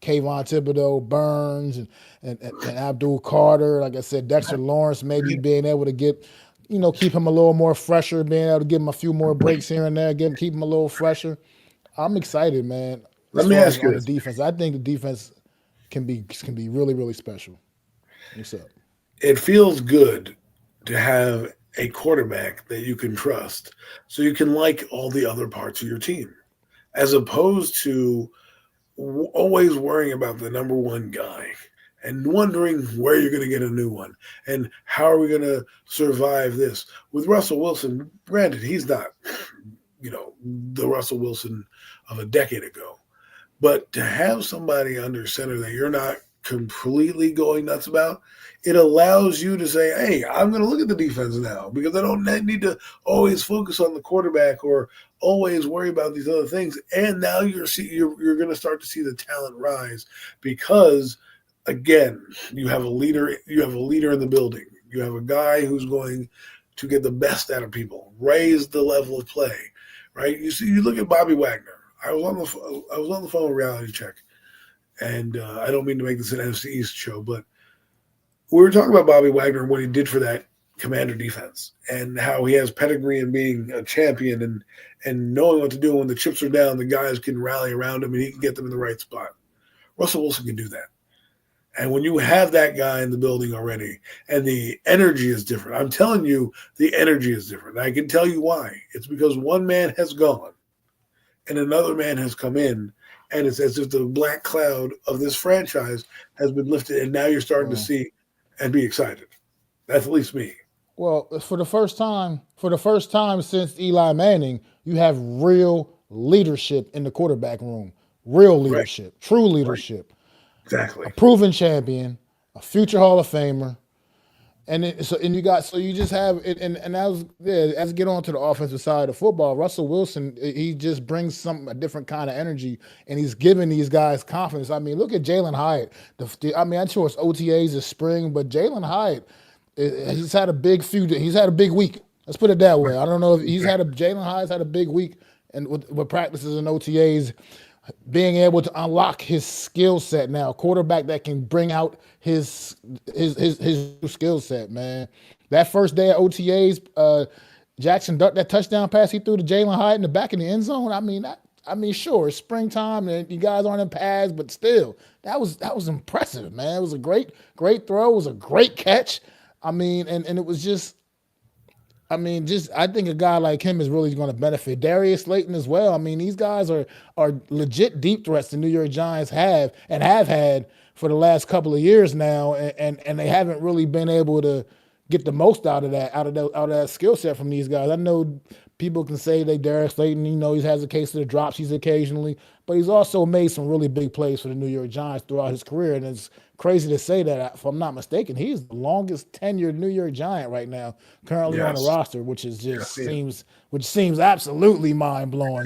A: Kayvon Thibodeau, Burns, and Abdul Carter. Like I said, Dexter Lawrence maybe being able to keep him a little more fresher, being able to give him a few more breaks here and there, keep him a little fresher. I'm excited, man.
B: Let
A: As
B: me
A: far
B: ask
A: as
B: you
A: on the
B: this.
A: defense, I think the defense can be really, really special. What's up?
B: It feels good to have a quarterback that you can trust so you can like all the other parts of your team, as opposed to always worrying about the number one guy and wondering where you're going to get a new one and how are we going to survive this. With Russell Wilson, granted, he's not, the Russell Wilson of a decade ago, but to have somebody under center that you're not completely going nuts about, it allows you to say, hey, I'm going to look at the defense now because I don't need to always focus on the quarterback or always worry about these other things. And now you're going to start to see the talent rise because, again, you have a leader. You have a leader in the building. You have a guy who's going to get the best out of people, raise the level of play, right? You look at Bobby Wagner. I was on the phone with Reality Check, and I don't mean to make this an NFC East show, but we were talking about Bobby Wagner and what he did for that Commander defense and how he has pedigree in being a champion and knowing what to do when the chips are down. The guys can rally around him and he can get them in the right spot. Russell Wilson can do that. And when you have that guy in the building already and the energy is different, I'm telling you, the energy is different. I can tell you why. It's because one man has gone and another man has come in, and it's as if the black cloud of this franchise has been lifted, and now you're starting to see and be excited. That's at least me.
A: Well, for the first time since Eli Manning, you have real leadership in the quarterback room. Real leadership, right. True leadership.
B: Right. Exactly.
A: A proven champion, a future Hall of Famer. And as get on to the offensive side of football, Russell Wilson, he just brings a different kind of energy, and he's giving these guys confidence. I mean, look at Jalen Hyatt. I'm sure it's OTAs this spring, but Jalen Hyatt, he's had a big week. Let's put it that way. I don't know if Jalen Hyatt's had a big week, and with practices and OTAs, being able to unlock his skill set now, a quarterback that can bring out his skill set, man. That first day of OTAs, Jackson ducked that touchdown pass he threw to Jalen Hyatt in the back of the end zone. I mean, sure, it's springtime and you guys aren't in pads, but still, that was impressive, man. It was a great throw. It was a great catch. I mean, and it was just. I think a guy like him is really going to benefit. Darius Slayton as well. I mean, these guys are legit deep threats the New York Giants have had for the last couple of years now, and they haven't really been able to get the most out of that skill set from these guys. I know people can say they Darius Slayton, he has a case of the dropsies occasionally, but he's also made some really big plays for the New York Giants throughout his career. And it's crazy to say that, if I'm not mistaken, he's the longest tenured New York Giant right now, currently on the
B: Yes.
A: roster, which is just
B: Yes, he is.
A: seems absolutely mind blowing.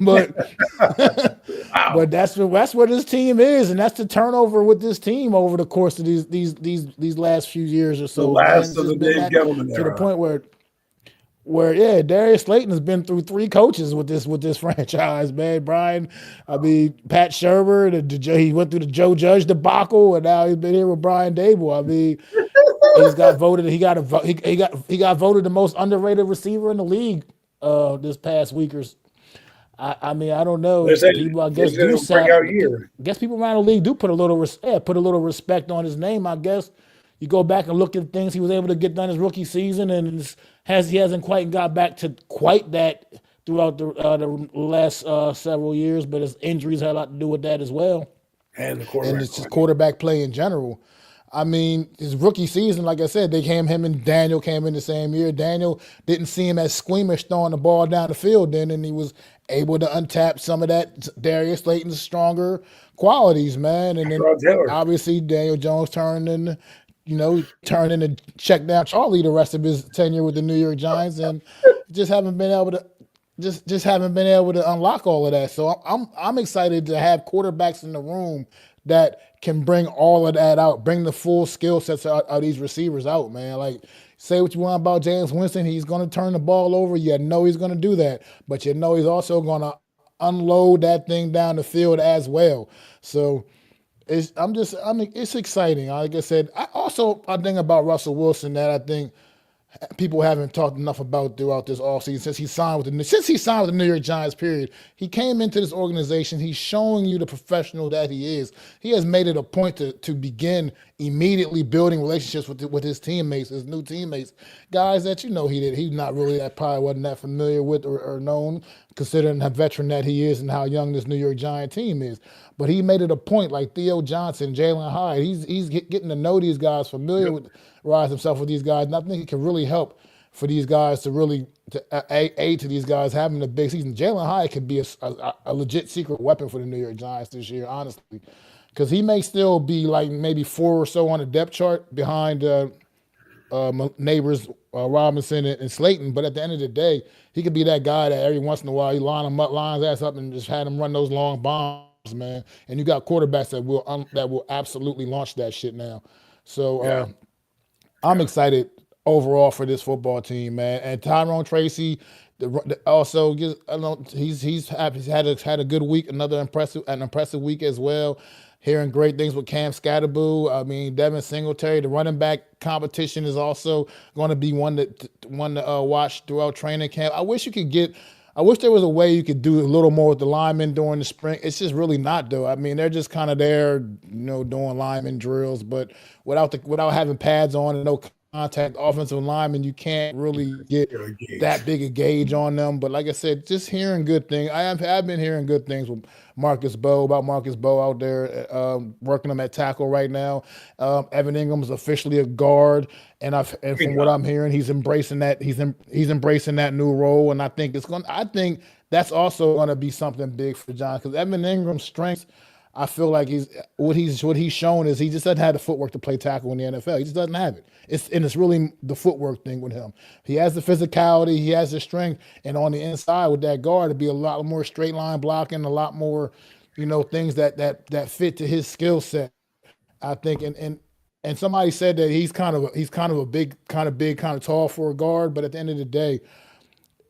A: but
B: Wow.
A: but that's what this team is, and that's the turnover with this team over the course of these last few years or
B: The
A: so, man.
B: last
A: It's
B: of the
A: just been
B: Dave
A: that
B: Gettleman
A: to the
B: era.
A: point where yeah, Darius Slayton has been through three coaches with this franchise, man. Pat Shermer, he went through the Joe Judge debacle, and now he's been here with Brian Dable. He's got voted. He got voted the most underrated receiver in the league this past week or. I don't know.
B: They're saying
A: People, I guess,
B: it's
A: do
B: a breakout
A: sound.
B: year.
A: Guess people around the league do put a little respect on his name. I guess you go back and look at things he was able to get done his rookie season, and he hasn't quite got back to quite that throughout the last several years. But his injuries had a lot to do with that as well,
B: And the
A: and
B: quarterback
A: it's just
B: play.
A: quarterback play in general. His rookie season, like I said, him and Daniel came in the same year. Daniel didn't see him as squeamish throwing the ball down the field then, and he was able to untap some of that Darius Slayton's stronger qualities, man. And then
B: Rod Taylor.
A: obviously Daniel Jones turned into check down Charlie the rest of his tenure with the New York Giants, and just haven't been able to just haven't been able to unlock all of that. So I'm excited to have quarterbacks in the room that can bring all of that out, bring the full skill sets of these receivers out, man. Like, say what you want about James Winston, he's going to turn the ball over. You know he's going to do that, but you know he's also going to unload that thing down the field as well. So it's exciting. Like I said, I think about Russell Wilson that I think people haven't talked enough about throughout this offseason since he signed with the New York Giants, period. He came into this organization, he's showing you the professional that he is. He has made it a point to begin immediately building relationships with his teammates, his new teammates, guys that he's not really that probably wasn't that familiar with or known, considering how veteran that he is and how young this New York Giant team is. But he made it a point, like Theo Johnson, Jalen Hyde. He's getting to know these guys, familiar with rise himself with these guys, and I think it can really help for these guys to really aid to these guys having a big season. Jalen Hyde could be a legit secret weapon for the New York Giants this year, honestly, because he may still be like maybe 4 or so on the depth chart behind my neighbors Robinson and Slayton, but at the end of the day, he could be that guy that every once in a while he lines ass up and just had him run those long bombs, man. And you got quarterbacks that will absolutely launch that shit now. So I'm excited overall for this football team, man. And Tyrone Tracy, also he's had a good week, an impressive week as well. Hearing great things with Cam Scatterboo. Devin Singletary, the running back competition is also going to be one to watch throughout training camp. I wish there was a way you could do a little more with the linemen during the spring. It's just really not, though. They're just kind of there, doing lineman drills, but without having pads on and no contact offensive linemen, you can't really get that big a gauge on them. But like I said, just hearing good things. I've been hearing good things with Marcus Bowe out there working him at tackle right now. Evan Ingram's officially a guard, and from what I'm hearing, he's embracing that. He's embracing that new role, and I think that's also going to be something big for John, because Evan Ingram's strengths, I feel like what he's shown is he just doesn't have the footwork to play tackle in the NFL. He just doesn't have it. It's really the footwork thing with him. He has the physicality, he has the strength, and on the inside with that guard, it'd be a lot more straight line blocking, a lot more, things that fit to his skill set. I think, and somebody said that he's kind of a big, kind of tall for a guard, but at the end of the day,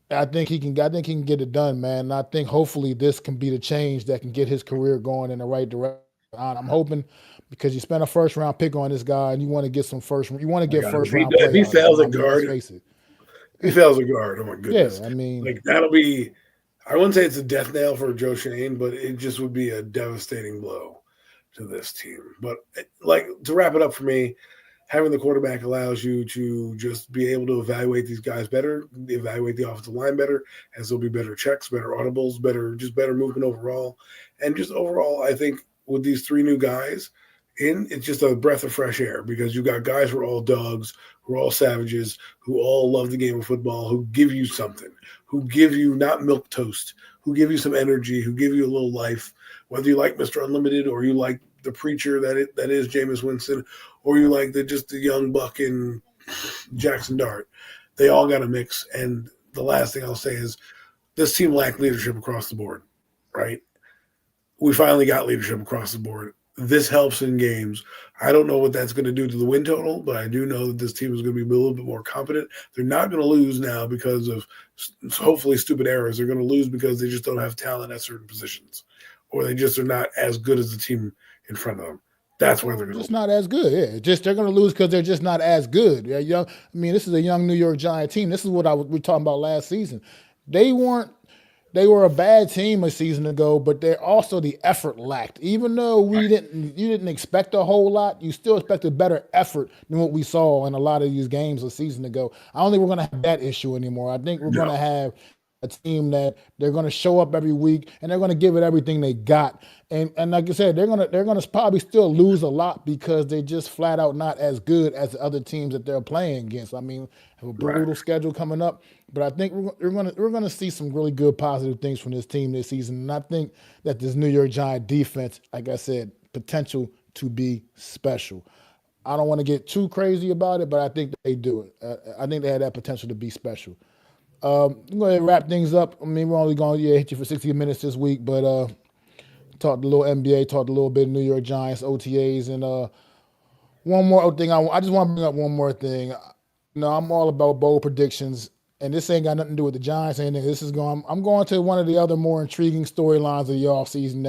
A: I think he can get it done, man. And I think hopefully this can be the change that can get his career going in the right direction. I'm hoping, because you spent a first round pick on this guy and you want to get first round play.
B: If he fails a
A: Let's
B: guard,
A: face it.
B: he fails a guard. Oh my goodness!
A: Yeah,
B: that'll be. I wouldn't say it's a death nail for Joe Shane, but it just would be a devastating blow to this team. But to wrap it up for me, having the quarterback allows you to just be able to evaluate these guys better, evaluate the offensive line better, as there'll be better checks, better audibles, better movement overall. And just overall, I think with these 3 new guys, in, it's just a breath of fresh air because you got guys who are all dogs, who are all savages, who all love the game of football, who give you something, who give you not milk toast, who give you some energy, who give you a little life. Whether you like Mr. Unlimited or you like the preacher that is Jameis Winston, or you like just the young buck in Jackson Dart, they all got a mix. And the last thing I'll say is this team lacked leadership across the board, right? We finally got leadership across the board. This helps in games. I don't know what that's going to do to the win total, but I do know that this team is going to be a little bit more competent. They're not going to lose now because of hopefully stupid errors. They're going to lose because they just don't have talent at certain positions, or they just are not as good as the team in front of them. That's where they're going to
A: Just not as good. Yeah, just they're going to lose because they're just not as good. Yeah, young. I mean, this is a young New York Giant team. This is what we were talking about last season. They weren't. They were a bad team a season ago, but they're also the effort lacked. Even though you didn't expect a whole lot, you still expected better effort than what we saw in a lot of these games a season ago. I don't think we're going to have that issue anymore. I think we're going to have a team that they're going to show up every week and they're going to give it everything they got. And like I said, they're going to probably still lose a lot because they're just flat out not as good as the other teams that they're playing against. I mean, have a brutal schedule coming up, but I think we're going to see some really good positive things from this team this season. And I think that this New York Giant defense, like I said, potential to be special. I don't want to get too crazy about it, but I think they do it. I think they have that potential to be special. I'm going to go ahead and wrap things up. I mean, we're only going to hit you for 60 minutes this week, but talked a little NBA, talked a little bit New York Giants, OTAs, and one more thing. I just want to bring up one more thing. I'm all about bold predictions, and this ain't got nothing to do with the Giants. Anything. This is going. I'm going to one of the other more intriguing storylines of the offseason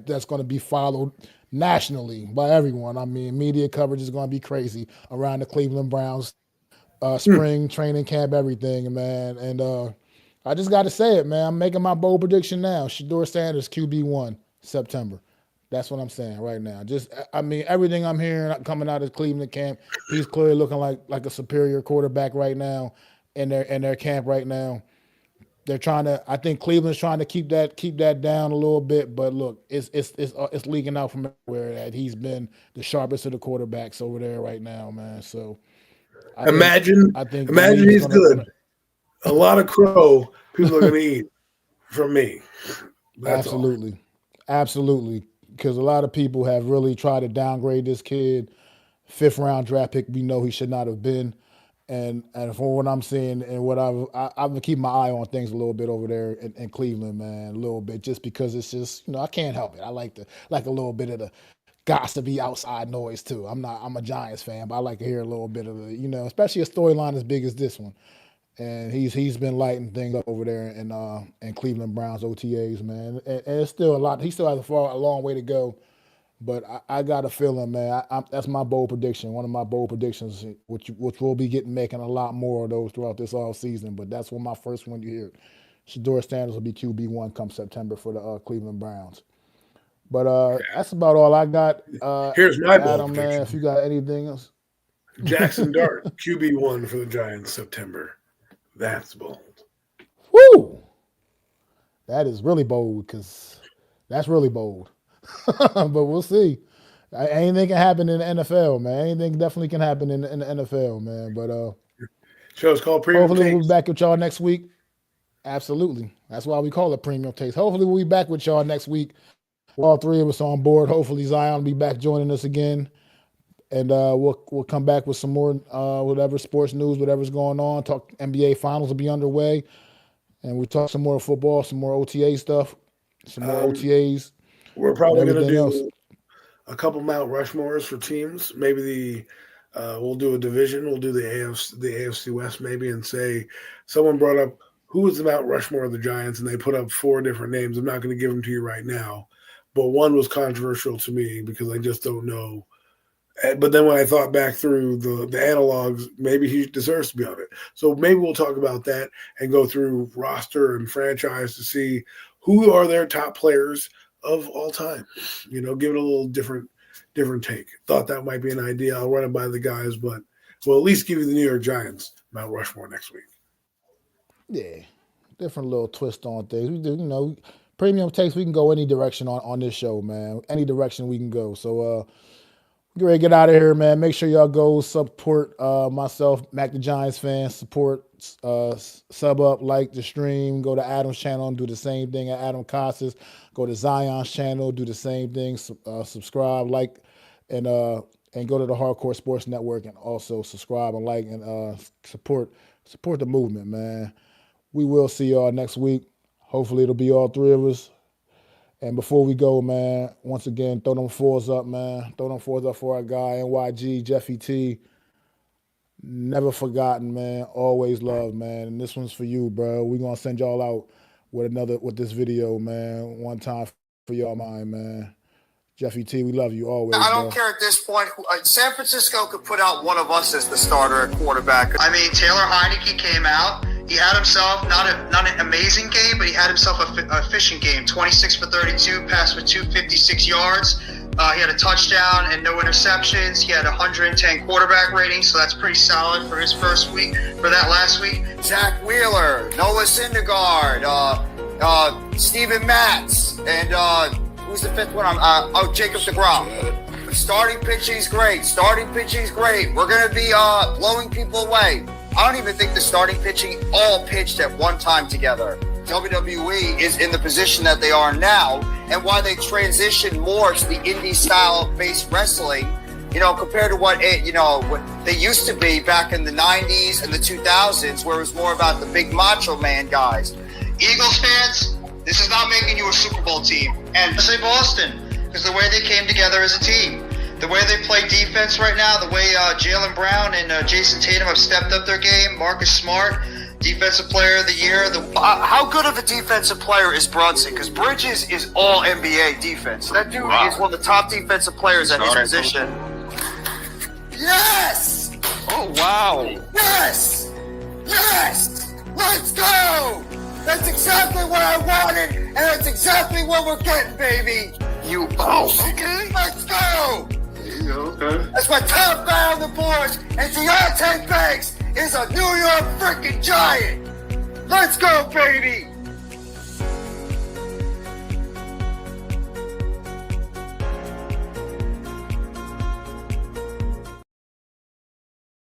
A: that's going to be followed nationally by everyone. I mean, media coverage is going to be crazy around the Cleveland Browns spring training camp, everything, man. And I just got to say it, man. I'm making my bold prediction now. Shador Sanders, QB1, September. That's what I'm saying right now. I mean, everything I'm hearing coming out of Cleveland camp, he's clearly looking like a superior quarterback right now in their camp right now. They're trying to. I think Cleveland's trying to keep that down a little bit, but look, it's leaking out from everywhere that he's been the sharpest of the quarterbacks over there right now, man. So
B: imagine.
A: I think the
B: Imagine
A: league is
B: he's
A: gonna.
B: good. A lot of crow people are going to eat from me. That's all.
A: Absolutely. Because a lot of people have really tried to downgrade this kid. 5th-round draft pick, we know he should not have been. And from what I'm seeing and what I've been keeping my eye on things a little bit over there in Cleveland, man, a little bit, just because it's just, I can't help it. I like a little bit of the gossipy outside noise too. I'm a Giants fan, but I like to hear a little bit of the, especially a storyline as big as this one. And he's been lighting things up over there in Cleveland Browns OTAs, man. And it's still a lot. He still has a long way to go. But I got a feeling, man. That's my bold prediction. One of my bold predictions, which we'll be making a lot more of those throughout this all season. But that's my first one you hear. Shador Sanders will be QB1 come September for the Cleveland Browns. But that's about all I got.
B: Here's my bold
A: Adam, man,
B: prediction.
A: if you got anything else.
B: Jackson Dart, QB1 for the Giants September. That's bold.
A: Woo! That is really bold because that's really bold. But we'll see. Anything can happen in the NFL, man. Anything definitely can happen in the NFL, man. But
B: Show's called Premium
A: hopefully we'll be
B: Takes.
A: back with y'all next week. Absolutely. That's why we call it Premium Taste. Hopefully we'll be back with y'all next week. All three of us on board. Hopefully Zion will be back joining us again. And we'll come back with some more whatever sports news, whatever's going on. Talk NBA Finals will be underway. And we talk some more football, some more OTA stuff, some more OTAs,
B: We're
A: and
B: probably going to
A: everything else.
B: do a couple Mount Rushmores for teams. Maybe we'll do a division. We'll do the AFC West maybe, and say someone brought up who is the Mount Rushmore of the Giants, and they put up 4 different names. I'm not going to give them to you right now, but one was controversial to me because I just don't know. But then when I thought back through the analogs, maybe he deserves to be on it. So maybe we'll talk about that and go through roster and franchise to see who are their top players of all time. Give it a little different take. Thought that might be an idea. I'll run it by the guys, but we'll at least give you the New York Giants Mount Rushmore next week.
A: Yeah, different little twist on things. We do, premium takes. We can go any direction on this show, man. Any direction we can go. So get ready to get out of here, man. Make sure y'all go support myself, Mac the Giants fan. Support, sub up, like the stream. Go to Adam's channel and do the same thing at Adam Costas. Go to Zion's channel, do the same thing. Subscribe, like, and go to the Hardcore Sports Network and also subscribe and like and support the movement, man. We will see y'all next week. Hopefully it'll be all three of us. And before we go, man, once again, throw them fours up, man. Throw them fours up for our guy, NYG, Jeffy T. Never forgotten, man. Always love, man. And this one's for you, bro. We're going to send y'all out with this video, man. One time for y'all mind, man. Jeffy T, we love you always.
C: I don't care at this point. San Francisco could put out one of us as the starter at quarterback. I mean, Taylor Heineke came out. He had himself not an amazing game, but he had himself a efficient game. 26 for 32, passed for 256 yards. He had a touchdown and no interceptions. He had 110 quarterback rating, so that's pretty solid for his first week. For that last week, Zach Wheeler, Noah Syndergaard, Steven Matz, and who's the fifth one? Jacob DeGrom. Starting pitching's great. We're going to be blowing people away. I don't even think the starting pitching all pitched at one time together. WWE is in the position that they are now, and why they transitioned more to the indie style based wrestling, compared to what they used to be back in the 90s and the 2000s, where it was more about the big macho man guys. Eagles fans, this is not making you a Super Bowl team. And I say Boston, because the way they came together as a team, the way they play defense right now, the way Jaylen Brown and Jason Tatum have stepped up their game, Marcus Smart, Defensive Player of the Year. How good of a defensive player is Brunson? Because Bridges is all NBA defense. That dude is one of the top defensive players at his position. Yes! Oh, wow. Yes! Let's go! That's exactly what I wanted, and that's exactly what we're getting, baby. Okay. Let's go! Okay. That's my top guy on the boards, and Deontay Banks is a New York freaking Giant. Let's go, baby!